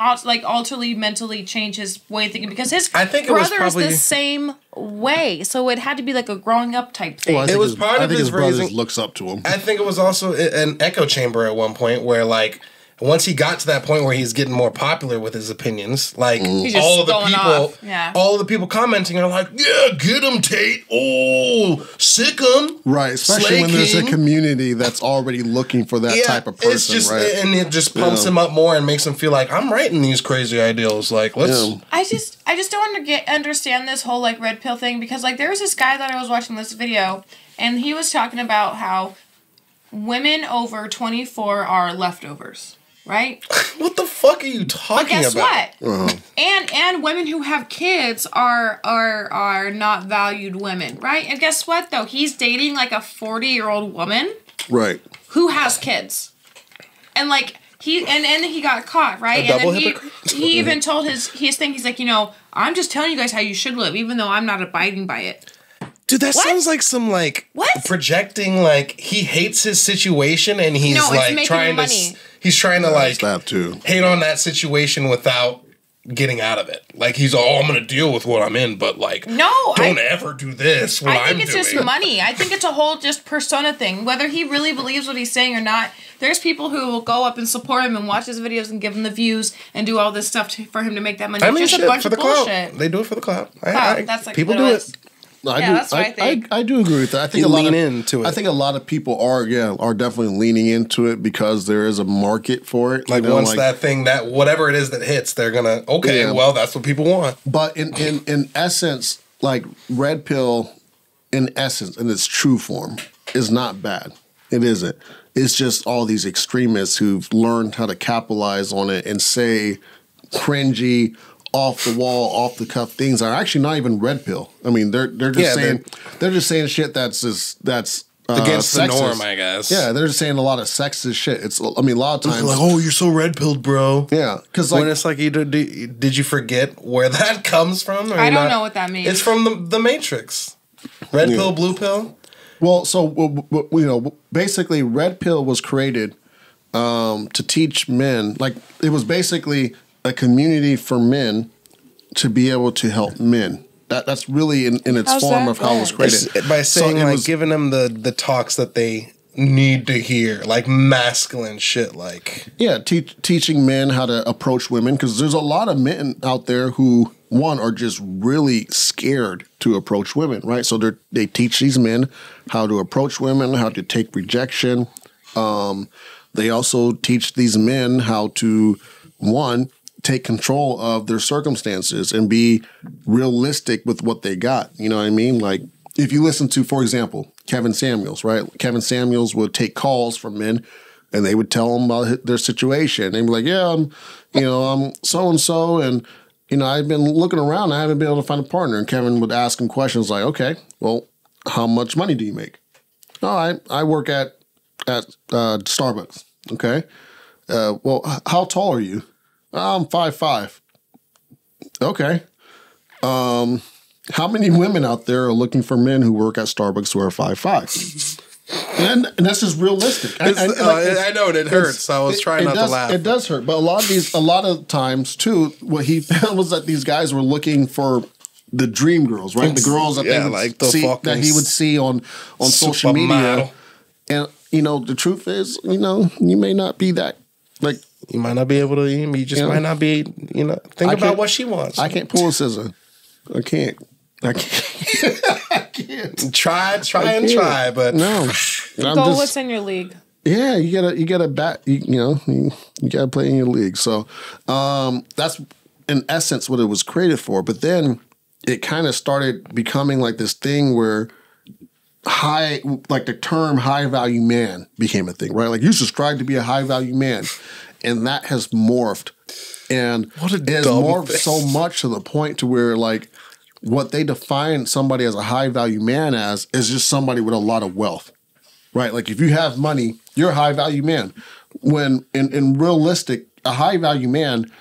Speaker 3: ultimately mentally changed his way of thinking, because his
Speaker 1: I think it was
Speaker 3: brother's
Speaker 1: probably-
Speaker 3: the same way, so it had to be like a growing up type thing.
Speaker 2: Well, I think
Speaker 1: was
Speaker 2: his-
Speaker 1: part
Speaker 2: I
Speaker 1: of
Speaker 2: think
Speaker 1: his
Speaker 2: his brother
Speaker 1: raising-
Speaker 2: looks up to him.
Speaker 1: I think it was also an echo chamber at one point where like once he got to that point where he's getting more popular with his opinions, like
Speaker 3: He's just
Speaker 1: all of the
Speaker 3: going
Speaker 1: people,
Speaker 3: off. Yeah.
Speaker 1: all of the people commenting are like, "Yeah, get him, Tate! Oh, sick him!"
Speaker 2: Right, especially when there's a community that's already looking for that type of person,
Speaker 1: it's just,
Speaker 2: right?
Speaker 1: and it just pumps
Speaker 2: Yeah.
Speaker 1: him up more and makes him feel like I'm writing these crazy ideals. Like, let's.
Speaker 2: Yeah.
Speaker 3: I just don't understand this whole like red pill thing, because like there was this guy that I was watching this video and he was talking about how women over 24 are leftovers, right?
Speaker 1: What the fuck are you talking
Speaker 3: Guess
Speaker 1: about?
Speaker 3: what?
Speaker 2: Uh-huh.
Speaker 3: And women who have kids are not valued women, right? And guess what though? He's dating like a 40-year-old woman
Speaker 2: Right.
Speaker 3: who has kids. And like he got caught, right?
Speaker 1: A double
Speaker 3: and then
Speaker 1: hypocrite?
Speaker 3: he even told his thing, he's like, I'm just telling you guys how you should live, even though I'm not abiding by it.
Speaker 1: Dude, that
Speaker 3: What?
Speaker 1: sounds like some like
Speaker 3: What?
Speaker 1: projecting like he hates his situation and he's
Speaker 3: No, it's
Speaker 1: like
Speaker 3: making
Speaker 1: trying
Speaker 3: money.
Speaker 1: to he's trying to like
Speaker 2: That too.
Speaker 1: hate on that situation without getting out of it. Like he's all I'm gonna deal with what I'm in, but like
Speaker 3: No,
Speaker 1: don't ever do this what
Speaker 3: I
Speaker 1: I'm
Speaker 3: think it's
Speaker 1: doing.
Speaker 3: just money. I think it's a whole just persona thing. Whether he really believes what he's saying or not, there's people who will go up and support him and watch his videos and give him the views and do all this stuff for him to make that money.
Speaker 1: I
Speaker 3: It's
Speaker 1: mean,
Speaker 3: just
Speaker 1: shit,
Speaker 3: a bunch
Speaker 1: for
Speaker 3: of
Speaker 1: the clout.
Speaker 3: bullshit.
Speaker 1: They do it for the clout.
Speaker 3: That's like
Speaker 1: people
Speaker 3: what
Speaker 1: do
Speaker 3: it is.
Speaker 1: it.
Speaker 2: No,
Speaker 3: Yeah, that's what I think.
Speaker 2: I do agree with that. I think
Speaker 1: You
Speaker 2: a lot
Speaker 1: lean
Speaker 2: of,
Speaker 1: into it.
Speaker 2: I think a lot of people are definitely leaning into it because there is a market for it.
Speaker 1: Like once that thing that whatever it is that hits, they're gonna
Speaker 2: Yeah.
Speaker 1: well that's what people want.
Speaker 2: But in essence, like red pill, in essence, in its true form, is not bad. It isn't. It's just all these extremists who've learned how to capitalize on it and say cringy, off the wall, off the cuff things are actually not even red pill. I mean, they're just
Speaker 1: Yeah,
Speaker 2: saying they're just saying shit that's
Speaker 1: against the
Speaker 2: sexist.
Speaker 1: norm, I guess.
Speaker 2: Yeah, they're just saying a lot of sexist shit. A lot of times,
Speaker 1: Like, oh, you're so red pilled, bro.
Speaker 2: yeah, because
Speaker 1: When it's like, did you forget where that comes from? Or
Speaker 3: I
Speaker 1: you
Speaker 3: don't
Speaker 1: not-
Speaker 3: know what that means.
Speaker 1: It's from the Matrix. Red pill, blue pill.
Speaker 2: well, so basically, red pill was created to teach men. Like it was basically a community for men to be able to help men. That's really in its
Speaker 3: How's
Speaker 2: form
Speaker 3: that
Speaker 2: of how it was
Speaker 3: good?
Speaker 2: created.
Speaker 1: By saying
Speaker 2: it
Speaker 1: like
Speaker 2: was-
Speaker 1: giving them the talks that they need to hear, like masculine shit, like
Speaker 2: Yeah, teaching men how to approach women because there's a lot of men out there who one are just really scared to approach women, right? So they teach these men how to approach women, how to take rejection. They also teach these men how to one take control of their circumstances and be realistic with what they got. You know what I mean? Like if you listen to, for example, Kevin Samuels, right? Kevin Samuels would take calls from men and they would tell them about their situation. They'd be like, yeah, I'm so-and-so and, I've been looking around. I haven't been able to find a partner. And Kevin would ask him questions like, okay, well, how much money do you make? Oh, I work at Starbucks. Okay. Well, how tall are you? I'm 5'5". Okay. How many women out there are looking for men who work at Starbucks who are 5'5"? And that's just realistic.
Speaker 1: I know it hurts. So I was trying not to laugh.
Speaker 2: It does hurt, but a lot of times too, what he found was that these guys were looking for the dream girls, right? The girls that they would
Speaker 1: like the
Speaker 2: see, that he would see on social media.
Speaker 1: Supermodel.
Speaker 2: And the truth is, you may not be that. Like
Speaker 1: You might not be able to. You just might not be. Think about what she wants.
Speaker 2: I can't pull a scissor. I can't.
Speaker 1: Try, but
Speaker 2: No.
Speaker 3: Go what's in your league.
Speaker 2: Yeah, you gotta bat. You gotta play in your league. So that's in essence what it was created for. But then it kind of started becoming like this thing where the term high value man became a thing, right? Like you should strive to be a high value man, and that has morphed, and
Speaker 1: What a
Speaker 2: it has
Speaker 1: dumb
Speaker 2: morphed
Speaker 1: thing.
Speaker 2: so much to the point to where like what they define somebody as a high value man as is just somebody with a lot of wealth. Right, like if you have money, you're a high value man. When in realistic, a high value man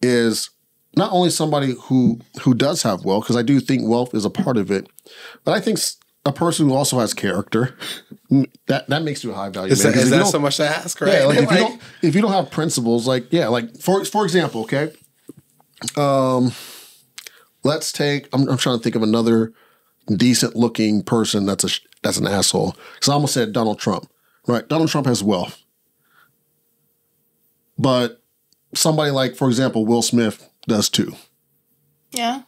Speaker 2: is not only somebody who does have wealth, because I do think wealth is a part of it, but I think a person who also has character that makes you a high value man.
Speaker 1: is
Speaker 2: 'Cause if you
Speaker 1: that
Speaker 2: don't-
Speaker 1: so much to ask? Right?
Speaker 2: Yeah, like if you don't have principles, like for example, okay, let's take. I'm trying to think of another decent looking person that's an asshole. Because I almost said Donald Trump. Right? Donald Trump has wealth. But somebody like, for example, Will Smith does too.
Speaker 3: Yeah.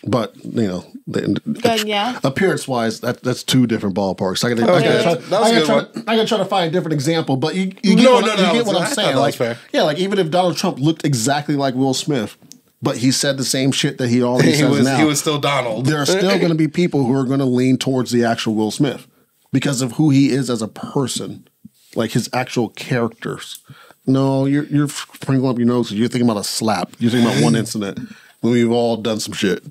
Speaker 2: But,
Speaker 3: Good, yeah.
Speaker 2: appearance wise, that's two different ballparks. I gotta try to find a different example, but you get what I'm saying. Like,
Speaker 1: fair.
Speaker 2: yeah, like even if Donald Trump looked exactly like Will Smith, but he said the same shit that he already says now.
Speaker 1: He was still Donald.
Speaker 2: There are still going to be people who are going to lean towards the actual Will Smith because of who he is as a person, like his actual characters. No, you're sprinkling up your nose because you're thinking about a slap. You're thinking about one incident when we've all done some shit.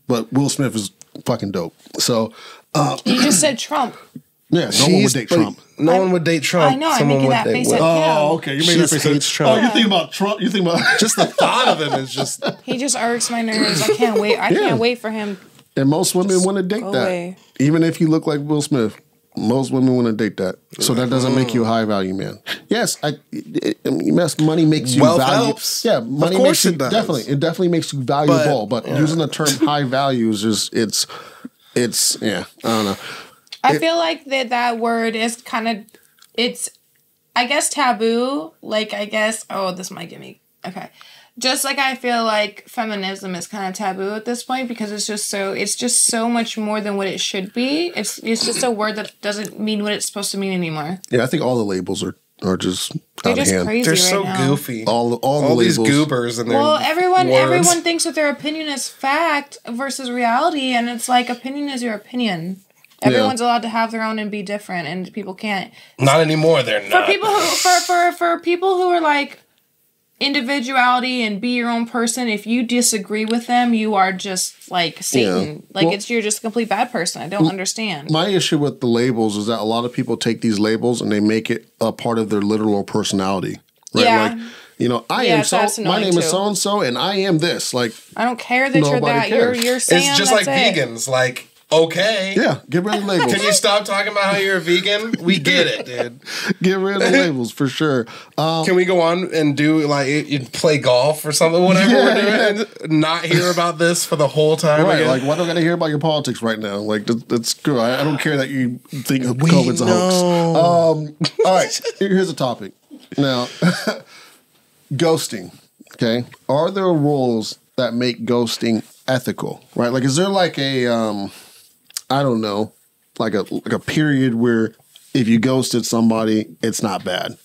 Speaker 2: But Will Smith is fucking dope. So,
Speaker 3: You just said Trump.
Speaker 2: yeah, no one would date Trump.
Speaker 1: No one would date Trump.
Speaker 3: I know, I'm
Speaker 1: Someone
Speaker 3: making
Speaker 1: would
Speaker 3: that
Speaker 1: date
Speaker 3: face
Speaker 1: Will.
Speaker 3: like-
Speaker 2: Oh, okay. You're
Speaker 1: She
Speaker 2: making that
Speaker 1: just
Speaker 2: face.
Speaker 1: hates Trump.
Speaker 2: Oh, you think about Trump? You think about
Speaker 1: Just the thought of him is just.
Speaker 3: He just irks my nerves. I can't wait. I can't wait for him.
Speaker 2: And most women want to date
Speaker 3: go
Speaker 2: that.
Speaker 3: away.
Speaker 2: Even if you look like Will Smith, most women want to date that. So that doesn't make you a high value man. Yes, money makes you
Speaker 1: Wealth
Speaker 2: valuable.
Speaker 1: helps.
Speaker 2: Yeah, money
Speaker 1: Of course
Speaker 2: makes you
Speaker 1: it does.
Speaker 2: definitely makes you valuable. But using the term high value is just it's I don't know.
Speaker 3: I feel like that word is kind of, it's, I guess taboo. Like, I guess, this might get me. Okay. Just like I feel like feminism is kind of taboo at this point because it's just so much more than what it should be. It's just a word that doesn't mean what it's supposed to mean anymore.
Speaker 2: Yeah, I think all the labels are just
Speaker 3: They're
Speaker 2: out of
Speaker 3: just
Speaker 2: hand.
Speaker 3: crazy
Speaker 1: They're
Speaker 3: right
Speaker 1: so
Speaker 3: now.
Speaker 1: goofy.
Speaker 2: All the
Speaker 1: these
Speaker 2: labels.
Speaker 1: goobers and their
Speaker 3: Well, everyone
Speaker 1: words.
Speaker 3: thinks that their opinion is fact versus reality, and it's like opinion is your opinion. Everyone's allowed to have their own and be different, and people can't.
Speaker 1: Not anymore. They're not.
Speaker 3: For people who are like, individuality and be your own person. If you disagree with them, you are just like Satan.
Speaker 2: Yeah. Well,
Speaker 3: you're just a complete bad person. I don't understand.
Speaker 2: My issue with the labels is that a lot of people take these labels and they make it a part of their literal personality. Right?
Speaker 3: Yeah.
Speaker 2: Like, I am so. My name is so and so, and I am this. Like,
Speaker 3: I don't care that you're that.
Speaker 2: Cares.
Speaker 3: You're saying
Speaker 1: it's just like vegans. Like, okay,
Speaker 2: yeah, get rid of labels.
Speaker 1: Can you stop talking about how you're a vegan? We get it, dude.
Speaker 2: Get rid of labels for sure.
Speaker 1: Can we go on and do like you play golf or something, whatever we're doing, and not hear about this for the whole time?
Speaker 2: Right?
Speaker 1: Again?
Speaker 2: Like, why do I got to hear about your politics right now? Like, that's good. I don't care that you think COVID's a hoax. All right, here's a topic. Now, ghosting. Okay, are there rules that make ghosting ethical? Right? Like, is there like a I don't know, like a period where if you ghosted somebody, it's not bad?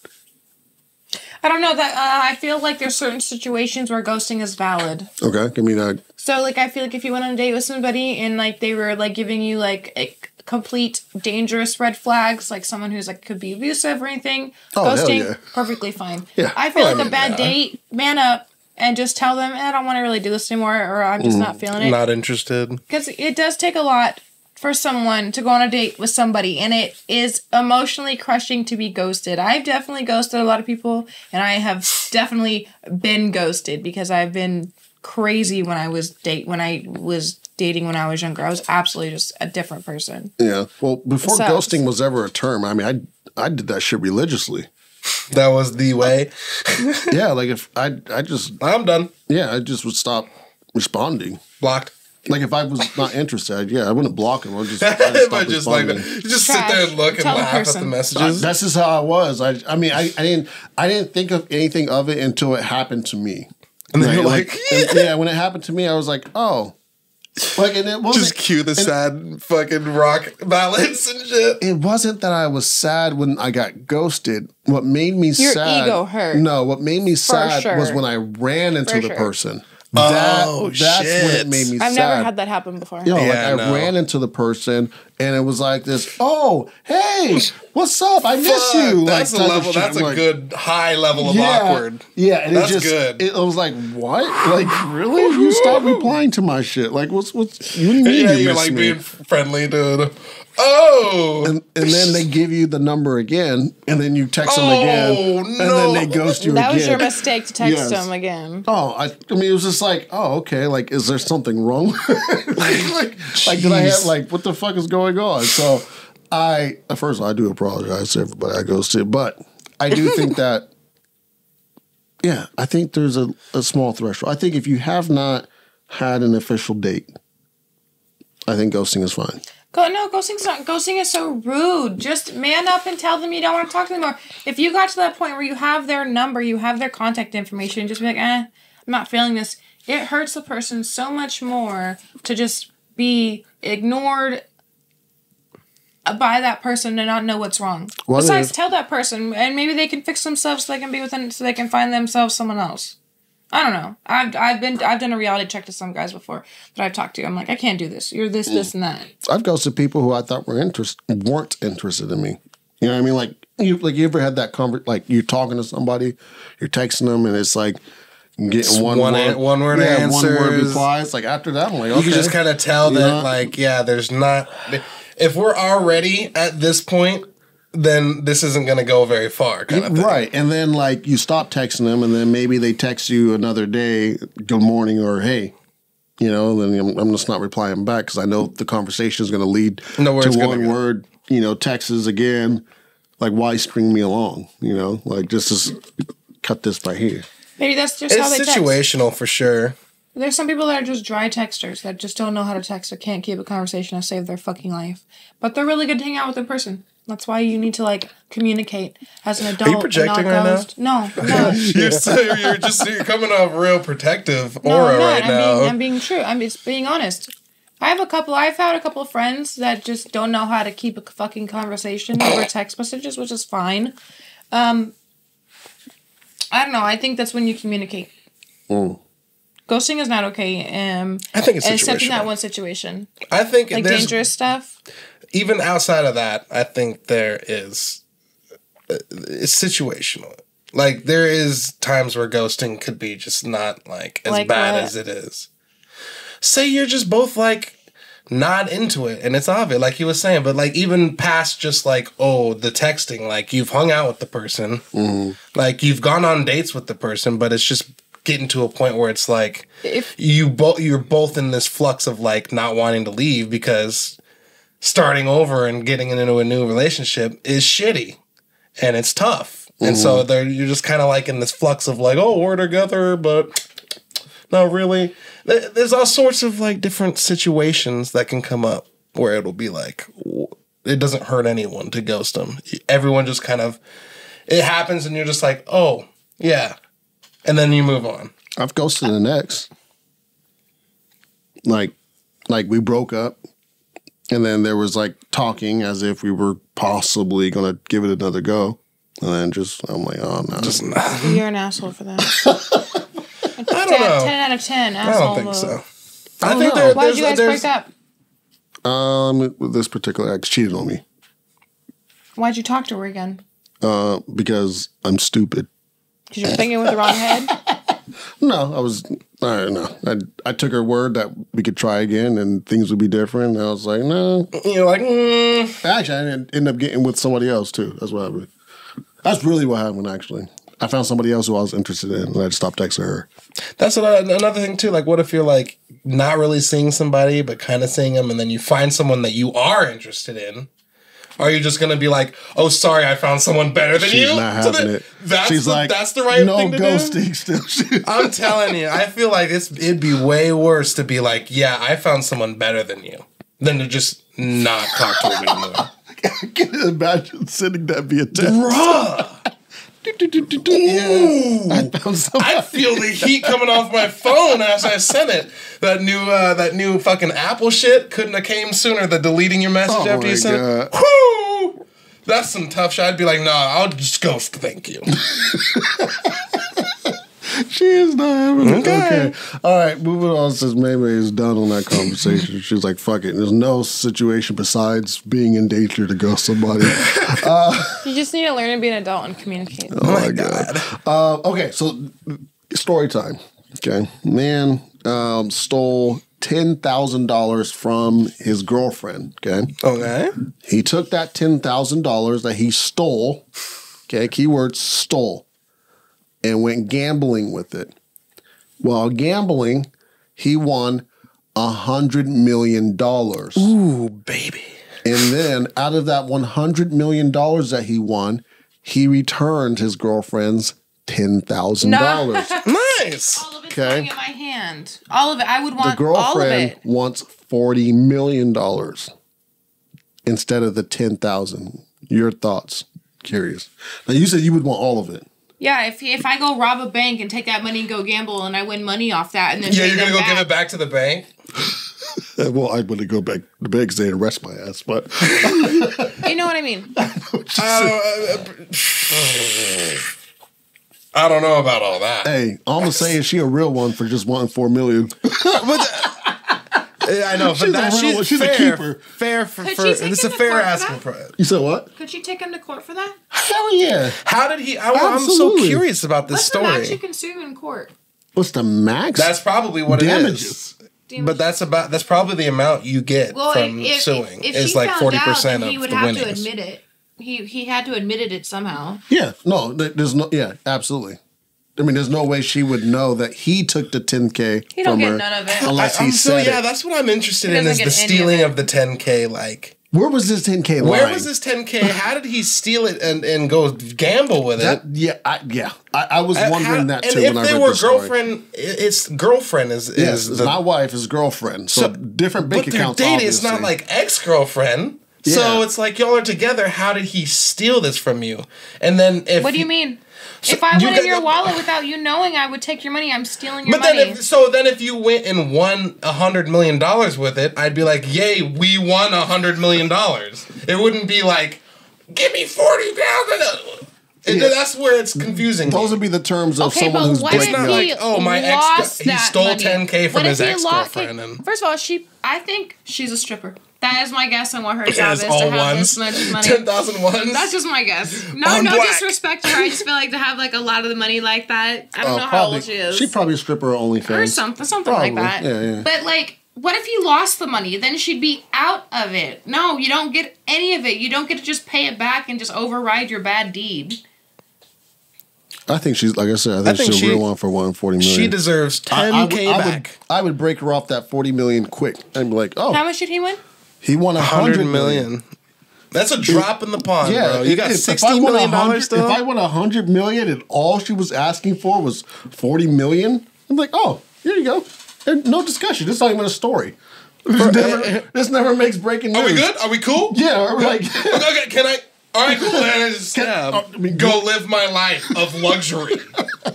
Speaker 3: I don't know that. I feel like there's certain situations where ghosting is valid.
Speaker 2: Okay, give me that.
Speaker 3: So, like, I feel like if you went on a date with somebody and like they were like giving you like a complete dangerous red flags, like someone who's like could be abusive or anything, ghosting, perfectly fine.
Speaker 2: Yeah.
Speaker 3: I feel like a bad date, man up and just tell them, I don't want to really do this anymore, or I'm just not feeling it.
Speaker 1: Not interested.
Speaker 3: Because it does take a lot for someone to go on a date with somebody, and it is emotionally crushing to be ghosted. I've definitely ghosted a lot of people, and I have definitely been ghosted because I've been crazy when I was dating when I was younger. I was absolutely just a different person.
Speaker 2: Yeah. Well, before ghosting was ever a term, I mean, I did that shit religiously.
Speaker 1: That was the way.
Speaker 2: Yeah, like if I'm
Speaker 1: done.
Speaker 2: Yeah, I just would stop responding.
Speaker 1: Blocked.
Speaker 2: Like if I was not interested, I wouldn't block him. I'd just stop
Speaker 1: just like you just sit there and look and laugh at the messages.
Speaker 2: That's just how I was. I didn't think of anything of it until it happened to me.
Speaker 1: And then you're like
Speaker 2: yeah, when it happened to me, I was like, oh. Like, and it wasn't,
Speaker 1: just cue the sad fucking rock ballads and shit.
Speaker 2: It wasn't that I was sad when I got ghosted. What made me sad?
Speaker 3: Your ego hurt.
Speaker 2: No, what made me sad was when I ran into the person. That's when it made me sad.
Speaker 3: I've never had that happen before.
Speaker 2: I ran into the person and it was like this, oh, hey, what's up? I miss you.
Speaker 1: That's a level. That's a good high level of awkward.
Speaker 2: Yeah, and
Speaker 1: that's good.
Speaker 2: It was like, what? Like, really? You stopped replying to my shit. Like, what's what do you mean you
Speaker 1: you're
Speaker 2: miss
Speaker 1: like
Speaker 2: me?
Speaker 1: being friendly, dude. Oh,
Speaker 2: and then they give you the number again, and then you text them again, and then they ghost you again.
Speaker 3: That was your mistake to text them again.
Speaker 2: Oh, I mean, it was just like, oh, okay, like, is there something wrong? like, did I have, like, what the fuck is going on? So, first of all, I do apologize to everybody I ghosted, but I do think that, yeah, I think there's a small threshold. I think if you have not had an official date, I think ghosting is fine.
Speaker 3: No, ghosting is so rude. Just man up and tell them you don't want to talk to them anymore. If you got to that point where you have their number, you have their contact information, just be like, I'm not feeling this. It hurts the person so much more to just be ignored by that person and not know what's wrong. Besides, tell that person, and maybe they can fix themselves so they can be within, so they can find themselves someone else. I don't know. I've done a reality check to some guys before that I've talked to. I'm like, I can't do this. You're this, this, and that.
Speaker 2: I've ghosted people who I thought weren't interested in me. You know what I mean? Like you ever had that like you're talking to somebody, you're texting them, and it's like getting one word answers. One word replies. Like after that, I'm like, okay.
Speaker 1: You can just kind of tell that, like, yeah, there's not. If we're already at this point, then this isn't going to go very far, kind of thing.
Speaker 2: Right. And then, like, you stop texting them, and then maybe they text you another day, good morning, or hey. You know, then I'm just not replying back because I know the conversation is going to lead to one word, texts again. Like, why string me along? Like, just cut this by here.
Speaker 3: Maybe that's just how they text.
Speaker 1: It's situational for sure.
Speaker 3: There's some people that are just dry texters that just don't know how to text or can't keep a conversation to save their fucking life. But they're really good to hang out with in person. That's why you need to, like, communicate as an adult.
Speaker 1: Are you projecting right now?
Speaker 3: No, I'm not.
Speaker 1: you're coming off real protective aura right now.
Speaker 3: I'm being true. I'm just being honest. I've had a couple of friends that just don't know how to keep a fucking conversation over text messages, which is fine. I don't know. I think that's when you communicate. Ghosting is not okay.
Speaker 1: I think it's situational.
Speaker 3: Except in that one situation.
Speaker 1: I think
Speaker 3: like dangerous stuff.
Speaker 1: Even outside of that, I think there is. It's situational. Like, there is times where ghosting could be just not, like, as
Speaker 3: Like
Speaker 1: bad
Speaker 3: what?
Speaker 1: as it is. Say you're just both, like, not into it, and it's obvious, like you was saying, but, like, even past just, like, the texting, like, you've hung out with the person, like, you've gone on dates with the person, but it's just getting to a point where it's, like, you're both in this flux of, like, not wanting to leave because starting over and getting into a new relationship is shitty, and it's tough. And so you're just kind of like in this flux of like, oh, we're together, but not really. There's all sorts of like different situations that can come up where it'll be like, it doesn't hurt anyone to ghost them. Everyone just kind of, it happens and you're just like, oh, yeah. And then you move on.
Speaker 2: I've ghosted an ex. Like we broke up and then there was like talking as if we were possibly going to give it another go. And then I'm like, oh, no.
Speaker 1: Just
Speaker 3: You're an asshole for that.
Speaker 1: I don't know.
Speaker 3: 10 out of 10.
Speaker 1: I
Speaker 3: Asshole
Speaker 1: don't think
Speaker 3: move.
Speaker 1: so. I think there,
Speaker 3: Why did you guys break up?
Speaker 2: This particular ex cheated on me.
Speaker 3: Why'd you talk to her again?
Speaker 2: Because I'm stupid.
Speaker 3: Because you're thinking with the wrong head?
Speaker 2: No, I don't know. I took her word that we could try again and things would be different. And I was like, no.
Speaker 1: You're like,
Speaker 2: Actually, I didn't end up getting with somebody else too. That's what happened. That's really what happened, actually. I found somebody else who I was interested in, and I just stopped texting her.
Speaker 1: That's another thing, too. Like, what if you're, like, not really seeing somebody, but kind of seeing them, and then you find someone that you are interested in? Are you just going to be like, oh, sorry, I found someone better than you?
Speaker 2: She's not having it.
Speaker 1: She's like, that's the right thing to
Speaker 2: ghosting
Speaker 1: do?
Speaker 2: still.
Speaker 1: I'm telling you, I feel like it'd be way worse to be like, yeah, I found someone better than you, than to just not talk to them anymore.
Speaker 2: I can imagine sending that via text.
Speaker 1: Bruh!
Speaker 2: Yeah.
Speaker 1: I feel the heat coming off my phone as I sent it. That new fucking Apple shit couldn't have came sooner. The deleting your message after you sent it. Whoo! That's some tough shit. I'd be like, nah, I'll just ghost. Thank you.
Speaker 2: She is not having it. Okay. All right, moving on since Maymay is done on that conversation. She's like, fuck it. There's no situation besides being in danger to ghost somebody.
Speaker 3: You just need to learn to be an adult and communicate.
Speaker 2: Oh my God. Okay, so story time. Okay. Man stole $10,000 from his girlfriend. Okay.
Speaker 1: Okay.
Speaker 2: He took that $10,000 that he stole, okay, keyword stole, and went gambling with it. While gambling, he won $100 million.
Speaker 1: Ooh, baby.
Speaker 2: And then out of that $100 million that he won, he returned his girlfriend's $10,000.
Speaker 1: Nice.
Speaker 3: All of it's
Speaker 2: Okay.
Speaker 3: going in my hand. All of it. I would
Speaker 2: The
Speaker 3: want all of
Speaker 2: girlfriend
Speaker 3: it.
Speaker 2: wants $40 million instead of the $10,000. Your thoughts? Curious. Now, you said you would want all of it.
Speaker 3: Yeah, if I go rob a bank and take that money and go gamble and I win money off that and then
Speaker 1: Yeah,
Speaker 3: pay
Speaker 1: you're gonna
Speaker 3: them
Speaker 1: go give
Speaker 3: back.
Speaker 1: it back to the bank.
Speaker 2: Well, I wouldn't go back to the bank because they'd arrest my ass, but
Speaker 3: You know what I mean?
Speaker 1: I don't know about all that.
Speaker 2: hey, all I'm gonna say is she a real one for just wanting $4 million.
Speaker 1: I know, but
Speaker 2: She's a
Speaker 1: that,
Speaker 2: real one. She's a
Speaker 1: fair,
Speaker 2: keeper.
Speaker 1: Fair for
Speaker 3: Could she take
Speaker 1: it's
Speaker 3: him
Speaker 1: a
Speaker 3: to
Speaker 1: fair
Speaker 3: court for
Speaker 1: asking
Speaker 3: that?
Speaker 1: for it.
Speaker 2: You said what?
Speaker 3: Could you take him to court for that?
Speaker 2: Hell yeah!
Speaker 1: How did he? I'm so
Speaker 2: Absolutely.
Speaker 1: curious about this
Speaker 3: What's the max you
Speaker 1: story.
Speaker 3: can sue in court?
Speaker 2: What's the max?
Speaker 1: That's probably what it
Speaker 2: Damages.
Speaker 1: is. But that's probably the amount you get
Speaker 3: Well,
Speaker 1: from
Speaker 3: if
Speaker 1: suing.
Speaker 3: if
Speaker 1: It's
Speaker 3: she
Speaker 1: like
Speaker 3: found
Speaker 1: 40%
Speaker 3: out,
Speaker 1: of
Speaker 3: then he would
Speaker 1: the
Speaker 3: have to
Speaker 1: winnings.
Speaker 3: admit it. He had to admit it somehow.
Speaker 2: Yeah, no, there's no. Yeah, absolutely. I mean, there's no way she would know that he took the $10K
Speaker 3: He don't
Speaker 2: from
Speaker 3: get
Speaker 2: her
Speaker 3: none of it.
Speaker 2: unless he
Speaker 1: I'm so,
Speaker 2: said
Speaker 1: yeah,
Speaker 2: it.
Speaker 1: that's what I'm interested
Speaker 3: He
Speaker 1: in is
Speaker 3: doesn't
Speaker 1: the
Speaker 3: get any of
Speaker 1: stealing
Speaker 3: it.
Speaker 1: of the 10K. Like,
Speaker 2: Where was this $10K line?
Speaker 1: where was this 10K? How did he steal it and go gamble with it?
Speaker 2: I was wondering that too
Speaker 1: and
Speaker 2: when
Speaker 1: if
Speaker 2: I
Speaker 1: they
Speaker 2: read
Speaker 1: were
Speaker 2: the story.
Speaker 1: girlfriend, it's girlfriend is
Speaker 2: Yes, it's
Speaker 1: the
Speaker 2: my wife, his girlfriend. So, different bank
Speaker 1: but their
Speaker 2: accounts.
Speaker 1: date is not
Speaker 2: obviously.
Speaker 1: like ex-girlfriend. So
Speaker 2: Yeah.
Speaker 1: it's like y'all are together. How did he steal this from you? And then if
Speaker 3: What do you
Speaker 1: he-
Speaker 3: mean?
Speaker 1: So
Speaker 3: If I
Speaker 1: you
Speaker 3: went in
Speaker 1: got-
Speaker 3: your wallet without you knowing, I would take your money. I'm stealing your
Speaker 1: But
Speaker 3: money.
Speaker 1: then if you went and won $100 million with it, I'd be like, yay, we won $100 million. It wouldn't be like, give me 40,000. That's where it's confusing.
Speaker 2: Those
Speaker 1: me.
Speaker 2: would be the terms of
Speaker 3: Okay,
Speaker 2: someone
Speaker 3: but
Speaker 2: who's
Speaker 3: what
Speaker 2: breaking
Speaker 3: if
Speaker 1: not
Speaker 2: up.
Speaker 3: he
Speaker 1: like, oh, my ex-
Speaker 3: lost
Speaker 1: he
Speaker 3: that
Speaker 1: stole
Speaker 3: money?
Speaker 1: 10K from
Speaker 3: What
Speaker 1: his
Speaker 3: if he
Speaker 1: ex-girlfriend and-
Speaker 3: First of all, I think she's a stripper. That is my guess on what her job
Speaker 1: As
Speaker 3: is
Speaker 1: all
Speaker 3: to have
Speaker 1: ones.
Speaker 3: this much money.
Speaker 1: 10,000 ones.
Speaker 3: That's just my guess. No,
Speaker 1: On
Speaker 3: no
Speaker 1: black.
Speaker 3: disrespect to her. I just feel like to have like a lot of the money like that. I don't know how old she is.
Speaker 2: She probably a stripper or OnlyFans.
Speaker 3: Or something
Speaker 2: Probably.
Speaker 3: like that.
Speaker 2: Yeah.
Speaker 3: But like, what if you lost the money? Then she'd be out of it. No, you don't get any of it. You don't get to just pay it back and just override your bad deed.
Speaker 2: I think she's, like I said, I think she's a real one for 140 million.
Speaker 1: She deserves 10K back.
Speaker 2: I would break her off that 40 million quick and be like, oh,
Speaker 3: How much did he win?
Speaker 2: he won
Speaker 1: 100 million. That's a drop in the pond, bro. You got
Speaker 2: if
Speaker 1: $60 million still?
Speaker 2: If I won 100 million and all she was asking for was 40 million, I'm like, oh, here you go. And no discussion. This is not even a story. This never makes breaking news.
Speaker 1: Are we good? Are we cool?
Speaker 2: Yeah, we're like,
Speaker 1: Okay, can I? All right, cool. Then I just go live my life of luxury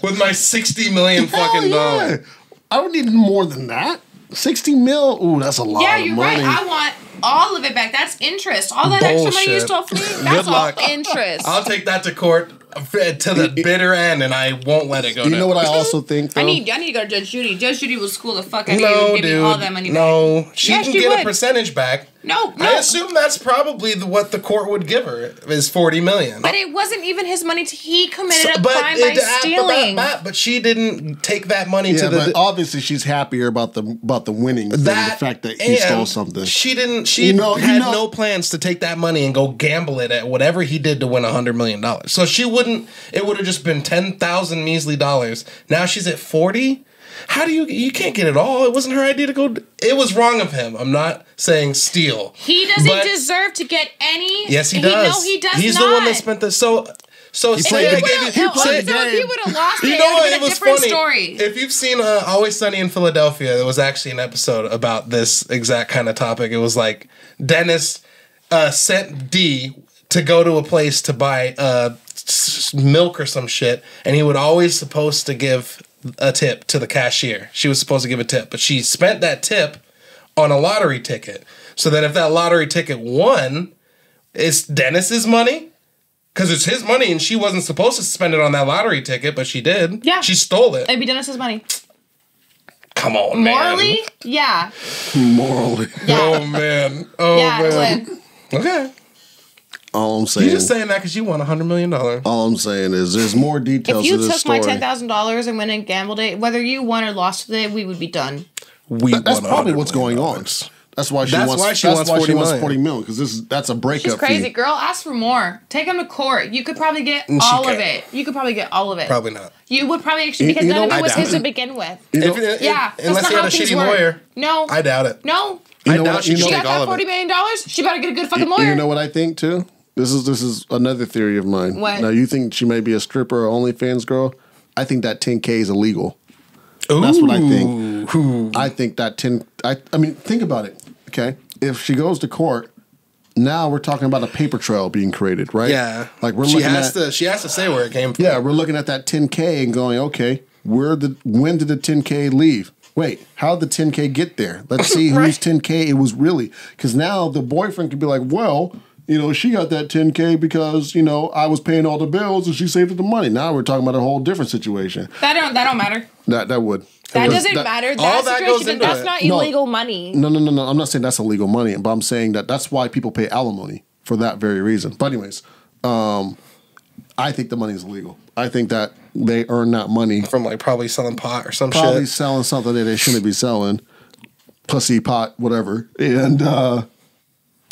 Speaker 1: with my 60 million fucking dollars.
Speaker 2: I don't need more than that. 60 mil? Ooh, that's a lot
Speaker 3: Yeah,
Speaker 2: of
Speaker 3: you're
Speaker 2: money.
Speaker 3: right. I want all of it back. That's interest. All that extra money you
Speaker 1: Bullshit.
Speaker 3: stole from me, that's all
Speaker 1: luck.
Speaker 3: interest.
Speaker 1: I'll take that to court to the bitter end, and I won't let it go.
Speaker 2: You know what I also think, though?
Speaker 3: I need to go to Judge Judy. Judge Judy will school the fuck out of you
Speaker 1: No,
Speaker 3: and give me all that
Speaker 1: dude.
Speaker 3: money back.
Speaker 1: No, she
Speaker 3: Yes,
Speaker 1: can
Speaker 3: she
Speaker 1: get
Speaker 3: would.
Speaker 1: a percentage back.
Speaker 3: No.
Speaker 1: I assume that's probably what the court would give her is 40 million.
Speaker 3: But it wasn't even his money. He committed a crime by stealing.
Speaker 1: But she didn't take that money
Speaker 2: Yeah,
Speaker 1: to the.
Speaker 2: but obviously she's happier about the winning than the fact that he stole something.
Speaker 1: She didn't. She had no plans to take that money and go gamble it at whatever he did to win $100 million. So she wouldn't. It would have just been 10,000 measly dollars. Now she's at 40. How do you can't get it all? It wasn't her idea to go. It was wrong of him. I'm not saying steal.
Speaker 3: He doesn't deserve to get any.
Speaker 1: Yes, he does.
Speaker 3: No, he does
Speaker 1: He's
Speaker 3: not.
Speaker 1: the one that spent the So
Speaker 3: He
Speaker 1: say I
Speaker 3: would
Speaker 1: gave you.
Speaker 3: if he would have lost
Speaker 1: You
Speaker 3: it,
Speaker 1: know
Speaker 3: it
Speaker 1: what?
Speaker 3: would
Speaker 1: It
Speaker 3: have been a
Speaker 1: was
Speaker 3: different
Speaker 1: funny.
Speaker 3: story.
Speaker 1: If you've seen Always Sunny in Philadelphia, there was actually an episode about this exact kind of topic. It was like Dennis sent D to go to a place to buy milk or some shit, and he would always supposed to give a tip to the cashier. She was supposed to give a tip, but she spent that tip on a lottery ticket. So that if that lottery ticket won, it's Dennis's money. Because it's his money, and she wasn't supposed to spend it on that lottery ticket, but she did.
Speaker 3: Yeah.
Speaker 1: She stole it.
Speaker 3: It'd be Dennis's money.
Speaker 1: Come on, man.
Speaker 3: Morally, yeah.
Speaker 2: Morally.
Speaker 1: Oh, man. Oh,
Speaker 3: Yeah,
Speaker 1: man.
Speaker 3: it would.
Speaker 1: Okay.
Speaker 2: All I'm saying.
Speaker 1: You're just saying that because you won $100 million.
Speaker 2: All I'm saying is there's more details
Speaker 3: If you
Speaker 2: to this
Speaker 3: took my
Speaker 2: story.
Speaker 3: $10,000 and went and gambled it, whether you won or lost with it, we would be done.
Speaker 2: That's probably what's going on. That's why she wants 40 million because that's a breakup
Speaker 3: She's crazy,
Speaker 2: fee.
Speaker 3: girl. Ask for more. Take him to court. You could probably get all of it. You could probably get all of it.
Speaker 1: Probably not.
Speaker 3: You would probably actually because none of it was his to begin with. Yeah, that's
Speaker 1: Unless
Speaker 3: not
Speaker 1: he had
Speaker 3: how
Speaker 1: a
Speaker 3: things
Speaker 1: shitty
Speaker 3: work.
Speaker 1: lawyer.
Speaker 3: No,
Speaker 1: I doubt it.
Speaker 3: no.
Speaker 1: I doubt she
Speaker 3: She
Speaker 1: take
Speaker 3: got
Speaker 1: all
Speaker 3: that
Speaker 1: of
Speaker 3: $40
Speaker 1: it.
Speaker 3: million. She better get a good fucking lawyer.
Speaker 2: You know what I think too? This is another theory of mine.
Speaker 3: What?
Speaker 2: Now you think she may be a stripper or OnlyFans girl? I think that 10K is illegal. That's what I think. I think that 10. I mean, think about it. Okay, if she goes to court, now we're talking about a paper trail being created, right?
Speaker 1: Yeah.
Speaker 2: Like we're
Speaker 1: she
Speaker 2: looking
Speaker 1: has
Speaker 2: at.
Speaker 1: to say where it came from.
Speaker 2: Yeah, we're looking at that 10K and going, okay, when did the 10K leave? Wait, how did the 10K get there? Let's see whose 10K it was really. Because now the boyfriend could be like, well, she got that 10K because, I was paying all the bills and she saved the money. Now we're talking about a whole different situation.
Speaker 3: That don't matter.
Speaker 2: That would.
Speaker 3: That doesn't matter.
Speaker 1: all
Speaker 3: That
Speaker 1: that goes
Speaker 3: situation,
Speaker 1: into
Speaker 3: that's
Speaker 1: it.
Speaker 3: not illegal money.
Speaker 2: No. I'm not saying that's illegal money, but I'm saying that's why people pay alimony for that very reason. But anyways, I think the money is illegal. I think that they earn that money
Speaker 1: From like probably selling pot or some
Speaker 2: probably
Speaker 1: shit.
Speaker 2: selling something that they shouldn't be selling, pussy, pot, whatever. And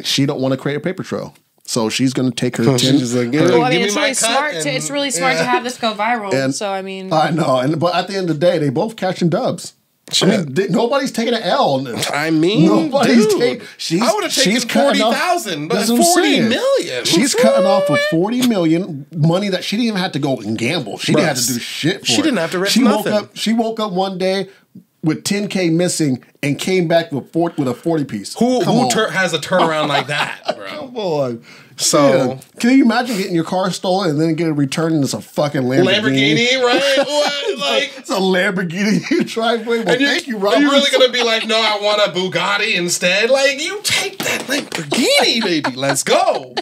Speaker 2: she don't want to create a paper trail, so she's going to take her 10.
Speaker 1: She's like,
Speaker 3: Well, I mean,
Speaker 1: give me
Speaker 3: it's
Speaker 1: my
Speaker 3: really
Speaker 1: cut
Speaker 3: smart.
Speaker 1: and-
Speaker 3: It's really smart to have this go viral.
Speaker 2: And-
Speaker 3: So I mean,
Speaker 2: I know, but at the end of the day, they both catching dubs.
Speaker 1: Shit.
Speaker 2: I mean, nobody's taking an L.
Speaker 1: I mean,
Speaker 2: Nobody's
Speaker 1: dude,
Speaker 2: taking.
Speaker 1: I would have taken
Speaker 2: cutting off-
Speaker 1: 40,000, but
Speaker 2: That's what I'm
Speaker 1: 40
Speaker 2: saying.
Speaker 1: million.
Speaker 2: She's cutting off with 40 million money that she didn't even have to go and gamble. She didn't have to
Speaker 1: Bruh,
Speaker 2: do shit for
Speaker 1: she
Speaker 2: it.
Speaker 1: didn't have to risk
Speaker 2: she
Speaker 1: nothing.
Speaker 2: She woke up one day with 10K missing and came back with a 40 piece.
Speaker 1: Who
Speaker 2: Come on.
Speaker 1: has a turnaround like that, bro?
Speaker 2: Come on.
Speaker 1: So-
Speaker 2: Yeah. Can you imagine getting your car stolen and then get it returned and it's a fucking
Speaker 1: Lamborghini, right? What? Like,
Speaker 2: It's a Lamborghini in your driveway. Well, thank you, Robert.
Speaker 1: Are you really gonna be like, no, I want a Bugatti instead? Like, you take that Lamborghini, baby. Let's go.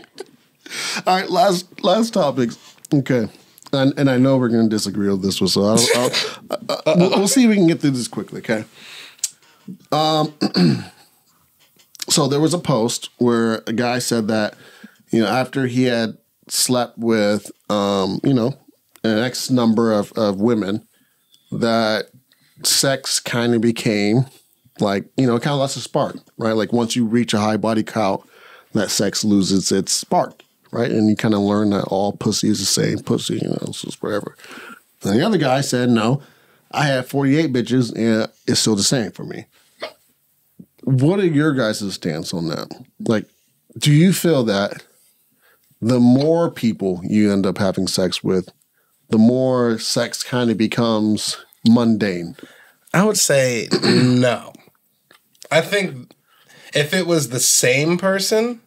Speaker 2: All right, last topics. Okay. And I know we're going to disagree with this one, so we'll see if we can get through this quickly, okay? So there was a post where a guy said that, after he had slept with, an X number of women, that sex kind of became like, kind of lost a spark, right? Like once you reach a high body count, that sex loses its spark, right? And you kind of learn that all pussy is the same pussy, it's just whatever. And the other guy said, no, I had 48 bitches and it's still the same for me. What are your guys' stance on that? Like, do you feel that the more people you end up having sex with, the more sex kind of becomes mundane?
Speaker 1: I would say no. I think if it was the same person,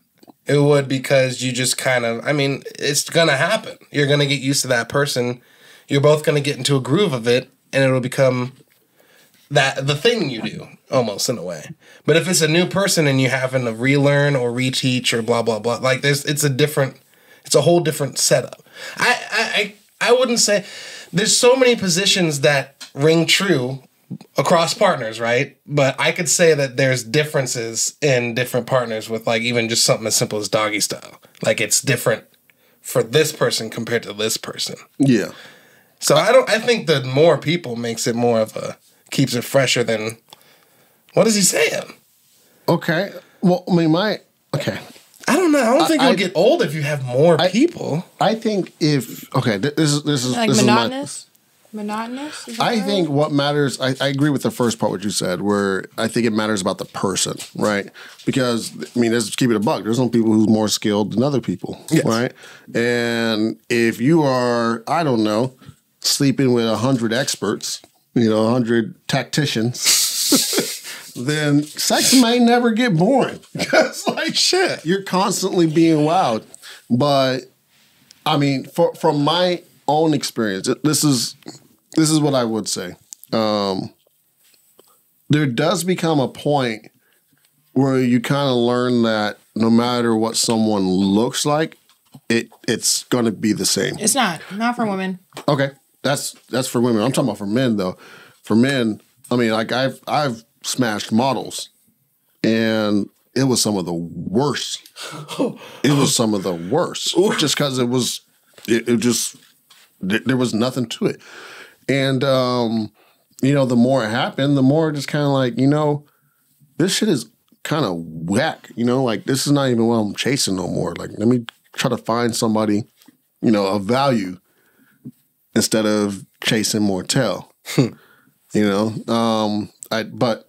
Speaker 1: it would, because you just kind of, it's going to happen. You're going to get used to that person. You're both going to get into a groove of it, and it'll become the thing you do, almost, in a way. But if it's a new person and you're having to relearn or reteach or blah, blah, blah, like it's a whole different setup. I wouldn't say, there's so many positions that ring true across partners, right? But I could say that there's differences in different partners with, like, even just something as simple as doggy style. Like, it's different for this person compared to this person.
Speaker 2: Yeah.
Speaker 1: So I think the more people makes it more of keeps it fresher than, what is he saying?
Speaker 2: Okay. Well, okay.
Speaker 1: I don't know. I don't think you'll get old if you have more people.
Speaker 2: I think this is
Speaker 3: like
Speaker 2: this
Speaker 3: monotonous. Monotonous?
Speaker 2: I think what matters, I agree with the first part what you said, where I think it matters about the person, right? Because, let's keep it a buck. There's some people who's more skilled than other people, yes. Right? And if you are, I don't know, sleeping with 100 experts, 100 tacticians, then sex may never get boring. Because, shit, you're constantly being wowed. But, from my own experience, this is what I would say. There does become a point where you kind of learn that no matter what someone looks like, it's going to be the same.
Speaker 3: It's not for women.
Speaker 2: Okay, that's for women. I'm talking about for men though. For men, I've smashed models, and it was some of the worst. It was some of the worst, just because it was just. There was nothing to it. And, the more it happened, the more just kind of like, this shit is kind of whack. This is not even what I'm chasing no more. Like, let me try to find somebody, of value instead of chasing more tail. But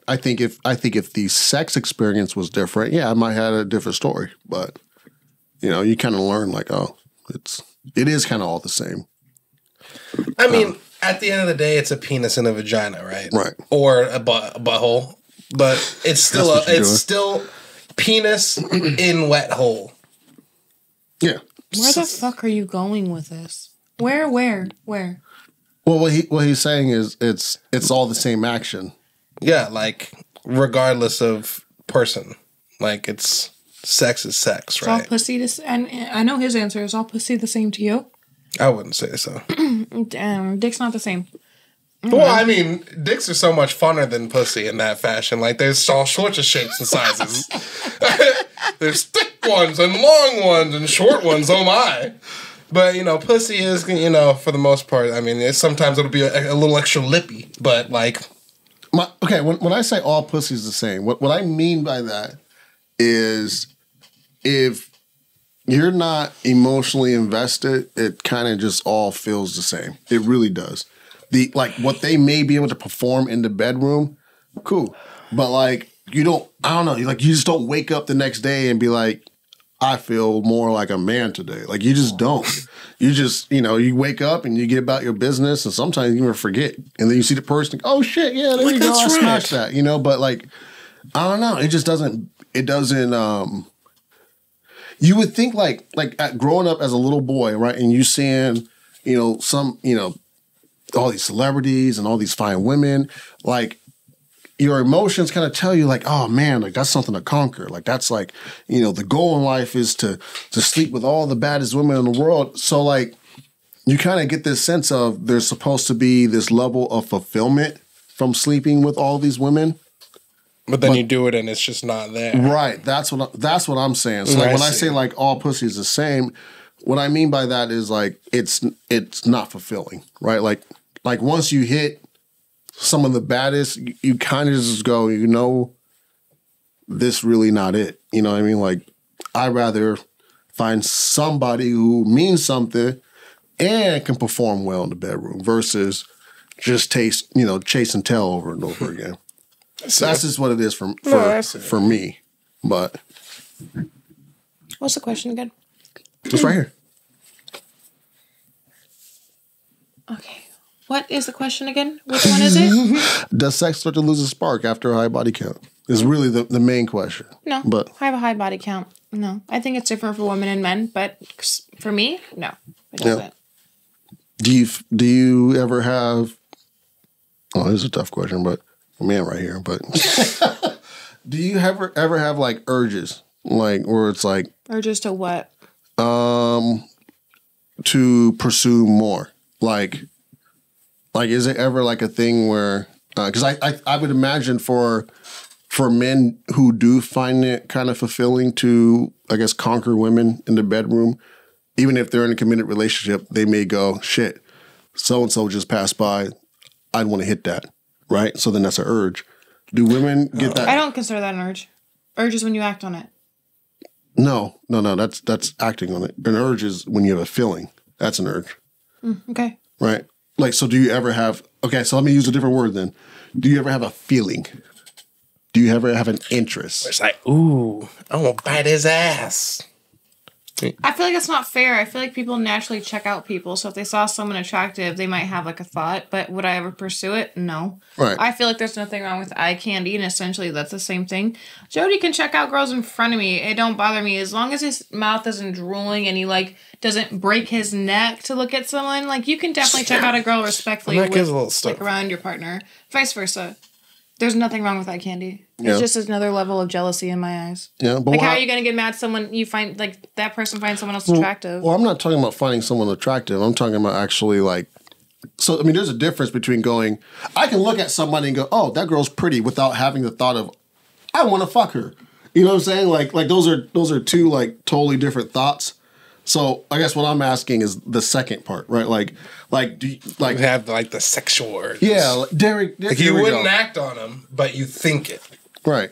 Speaker 2: I think if the sex experience was different, yeah, I might have a different story. But, you kind of learn like, oh, it is kind of all the same.
Speaker 1: At the end of the day, it's a penis and a vagina, right?
Speaker 2: Right.
Speaker 1: Or a butthole, but it's still penis in wet hole.
Speaker 2: Yeah.
Speaker 3: Where the fuck are you going with this? Where?
Speaker 2: Well, what he's saying is it's all the same action.
Speaker 1: Yeah, like regardless of person, like sex is sex,
Speaker 3: it's
Speaker 1: right?
Speaker 3: All pussy. And I know his answer is all pussy the same to you.
Speaker 1: I wouldn't say so.
Speaker 3: Dick's not the same.
Speaker 1: Well, dicks are so much funner than pussy in that fashion. Like, there's all sorts of shapes and sizes. There's thick ones and long ones and short ones. Oh my! But pussy is for the most part. Sometimes it'll be a little extra lippy, but like.
Speaker 2: When I say all pussy is the same, what I mean by that is if you're not emotionally invested, it kind of just all feels the same. It really does. What they may be able to perform in the bedroom, cool. But you don't, I don't know, you just don't wake up the next day and be like, I feel more like a man today. Like, you just don't. You just, you wake up and you get about your business, and sometimes you even forget. And then you see the person, oh shit, yeah, there you go, I smashed that, But I don't know, it just doesn't, you would think growing up as a little boy, right? And you seeing, all these celebrities and all these fine women, your emotions kind of tell you oh man, that's something to conquer. That's the goal in life is to sleep with all the baddest women in the world. So you kind of get this sense of there's supposed to be this level of fulfillment from sleeping with all these women.
Speaker 1: But then you do it and it's just not there.
Speaker 2: Right. That's what I'm saying. So like, when I say like all pussy is the same, what I mean by that is like it's not fulfilling, right? Like once you hit some of the baddest, you kind of just go, you know, this really not it. You know what I mean? Like I'd rather find somebody who means something and can perform well in the bedroom versus just chase and tell over and over again. That's just what it is for me. But
Speaker 3: what's the question again?
Speaker 2: it's right here.
Speaker 3: Okay. What is the question again? Which one is it?
Speaker 2: Does sex start to lose a spark after a high body count? Is really the main question.
Speaker 3: No.
Speaker 2: But
Speaker 3: I have a high body count. No. I think it's different for women and men, but for me, no. It doesn't.
Speaker 2: Do you ever have... Oh, this is a tough question, but... Man right here, but... Do you ever have, like, urges? Like, where it's like...
Speaker 3: Urges to what?
Speaker 2: To pursue more. Like, is it ever, like, a thing where... Because I would imagine for men who do find it kind of fulfilling to, I guess, conquer women in the bedroom, even if they're in a committed relationship, they may go, shit, so-and-so just passed by. I'd want to hit that, right? So then that's an urge. Do women get that?
Speaker 3: I don't consider that an urge. Urge is when you act on it.
Speaker 2: No. That's acting on it. An urge is when you have a feeling. That's an urge.
Speaker 3: Okay.
Speaker 2: Right? Like, so do you ever have... Okay, so let me use a different word then. Do you ever have a feeling? Do you ever have an interest?
Speaker 1: It's like, ooh, I'm going to bite his ass.
Speaker 3: I feel like that's not fair. I feel like people naturally check out people. So if they saw someone attractive, they might have like a thought. But would I ever pursue it? No.
Speaker 2: Right.
Speaker 3: I feel like there's nothing wrong with eye candy, and essentially that's the same thing. Jody can check out girls in front of me. It don't bother me as long as his mouth isn't drooling and he like doesn't break his neck to look at someone. Like you can definitely check out a girl respectfully
Speaker 1: Neck is a little
Speaker 3: with
Speaker 1: stuff.
Speaker 3: like around your partner. Vice versa. There's nothing wrong with eye candy.
Speaker 2: Yeah.
Speaker 3: It's just another level of jealousy in my eyes.
Speaker 2: Yeah, but
Speaker 3: Like, how are you going to get mad at someone you find, like, that person finds someone else attractive?
Speaker 2: Well, I'm not talking about finding someone attractive. I'm talking about actually like... So, I mean, there's a difference between going... I can look at somebody and go, oh, that girl's pretty without having the thought of, I want to fuck her. You know what I'm saying? Like those are two, like, totally different thoughts. So, I guess what I'm asking is the second part, right? Like do you... Like,
Speaker 1: You have, like, the sexual urge.
Speaker 2: yeah, like, Derek...
Speaker 1: Like, you wouldn't act on them, but you think it.
Speaker 2: Right.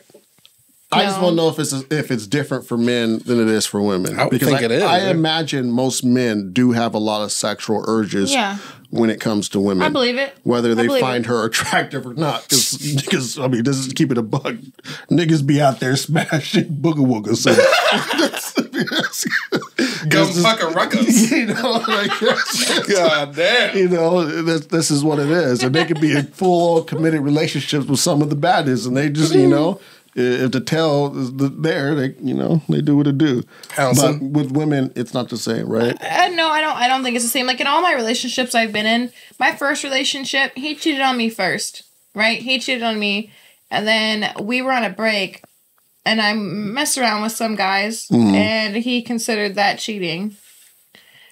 Speaker 2: I just want to know if it's different for men than it is for women.
Speaker 1: I would think it is.
Speaker 2: I imagine most men do have a lot of sexual urges when it comes to women.
Speaker 3: I believe it.
Speaker 2: Whether they find her attractive or not. Because, I mean, this is keep it a buck. Niggas be out there smashing booga wooga. So
Speaker 1: Go fuck a ruckus.
Speaker 2: you know, like,
Speaker 1: God damn.
Speaker 2: you know, this is what it is. And they could be in full committed relationships with some of the baddies, and they just, you know, if the tail is there, they, you know, they do what it do.
Speaker 1: Pouncing.
Speaker 2: But with women, it's not the same, right?
Speaker 3: No, I don't think it's the same. Like, in all my relationships I've been in, my first relationship, he cheated on me first, right? He cheated on me, and then we were on a break, and I messed around with some guys, and he considered that cheating.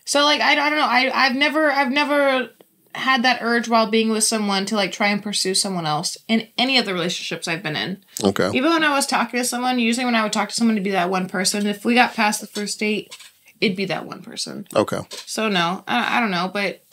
Speaker 3: So, like, I don't know. I've never had that urge while being with someone to, like, try and pursue someone else in any of the relationships I've been in.
Speaker 2: Okay.
Speaker 3: Even when I was talking to someone, usually when I would talk to someone, it'd be that one person. If we got past the first date, it'd be that one person.
Speaker 2: Okay.
Speaker 3: So, no, I don't know, but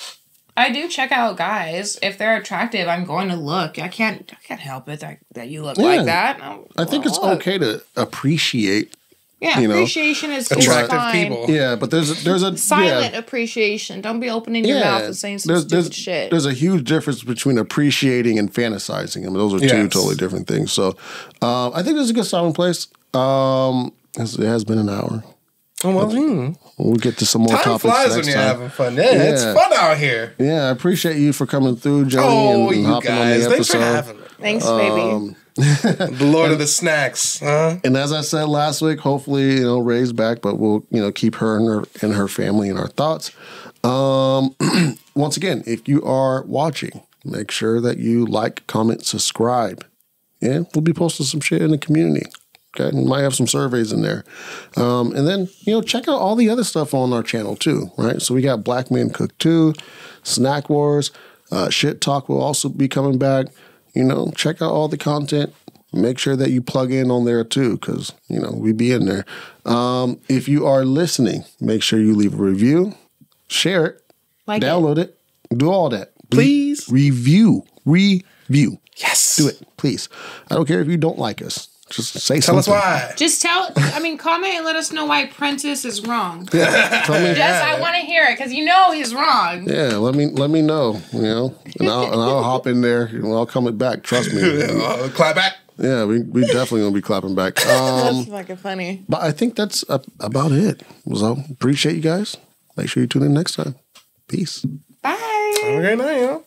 Speaker 3: I do check out guys. If they're attractive, I'm going to look. I can't help it that you look like that.
Speaker 2: I think it's okay to appreciate.
Speaker 3: Yeah,
Speaker 2: you know,
Speaker 3: appreciation is
Speaker 1: Attractive
Speaker 3: fine.
Speaker 1: people.
Speaker 2: Yeah, but there's a
Speaker 3: Silent appreciation. Don't be opening your mouth and saying some stupid shit.
Speaker 2: There's a huge difference between appreciating and fantasizing. I mean, those are two totally different things. So, I think this is a good stopping place. It has been an hour.
Speaker 1: Oh, well,
Speaker 2: We'll get to some more
Speaker 1: time
Speaker 2: topics
Speaker 1: flies
Speaker 2: next
Speaker 1: when you're
Speaker 2: time.
Speaker 1: having fun. Yeah, it's fun out here.
Speaker 2: Yeah, I appreciate you for coming through, Joey,
Speaker 1: Oh,
Speaker 2: and
Speaker 1: you
Speaker 2: hopping
Speaker 1: guys.
Speaker 2: on the
Speaker 1: Thanks for
Speaker 2: episode.
Speaker 1: having me.
Speaker 3: Thanks, baby.
Speaker 1: The Lord of the Snacks. Huh?
Speaker 2: And as I said last week, hopefully, you know, Ray's back, but we'll, you know, keep her and her family in our thoughts. Once again, if you are watching, make sure that you like, comment, subscribe. Yeah, we'll be posting some shit in the community. Okay, we might have some surveys in there. And then, you know, check out all the other stuff on our channel too, right? So we got Black Men Cook 2, Snack Wars, Shit Talk will also be coming back. You know, check out all the content. make sure that you plug in on there too, because, you know, we be in there. If you are listening, make sure you leave a review, share it, download it, do all that.
Speaker 1: Please.
Speaker 2: Review.
Speaker 1: Yes.
Speaker 2: Do it, please. I don't care if you don't like us. Just say
Speaker 1: Tell
Speaker 2: something.
Speaker 1: us why.
Speaker 3: Just comment and let us know why Prentice is wrong.
Speaker 2: Tell me.
Speaker 3: I want to hear it because you know he's wrong.
Speaker 2: Yeah, let me know, you know, and I'll hop in there and I'll come it back. Trust me.
Speaker 1: Clap back.
Speaker 2: Yeah, we definitely gonna be clapping back.
Speaker 3: That's fucking funny.
Speaker 2: But I think that's about it. So appreciate you guys. Make sure you tune in next time. Peace.
Speaker 3: Bye.
Speaker 1: Have a great night, y'all.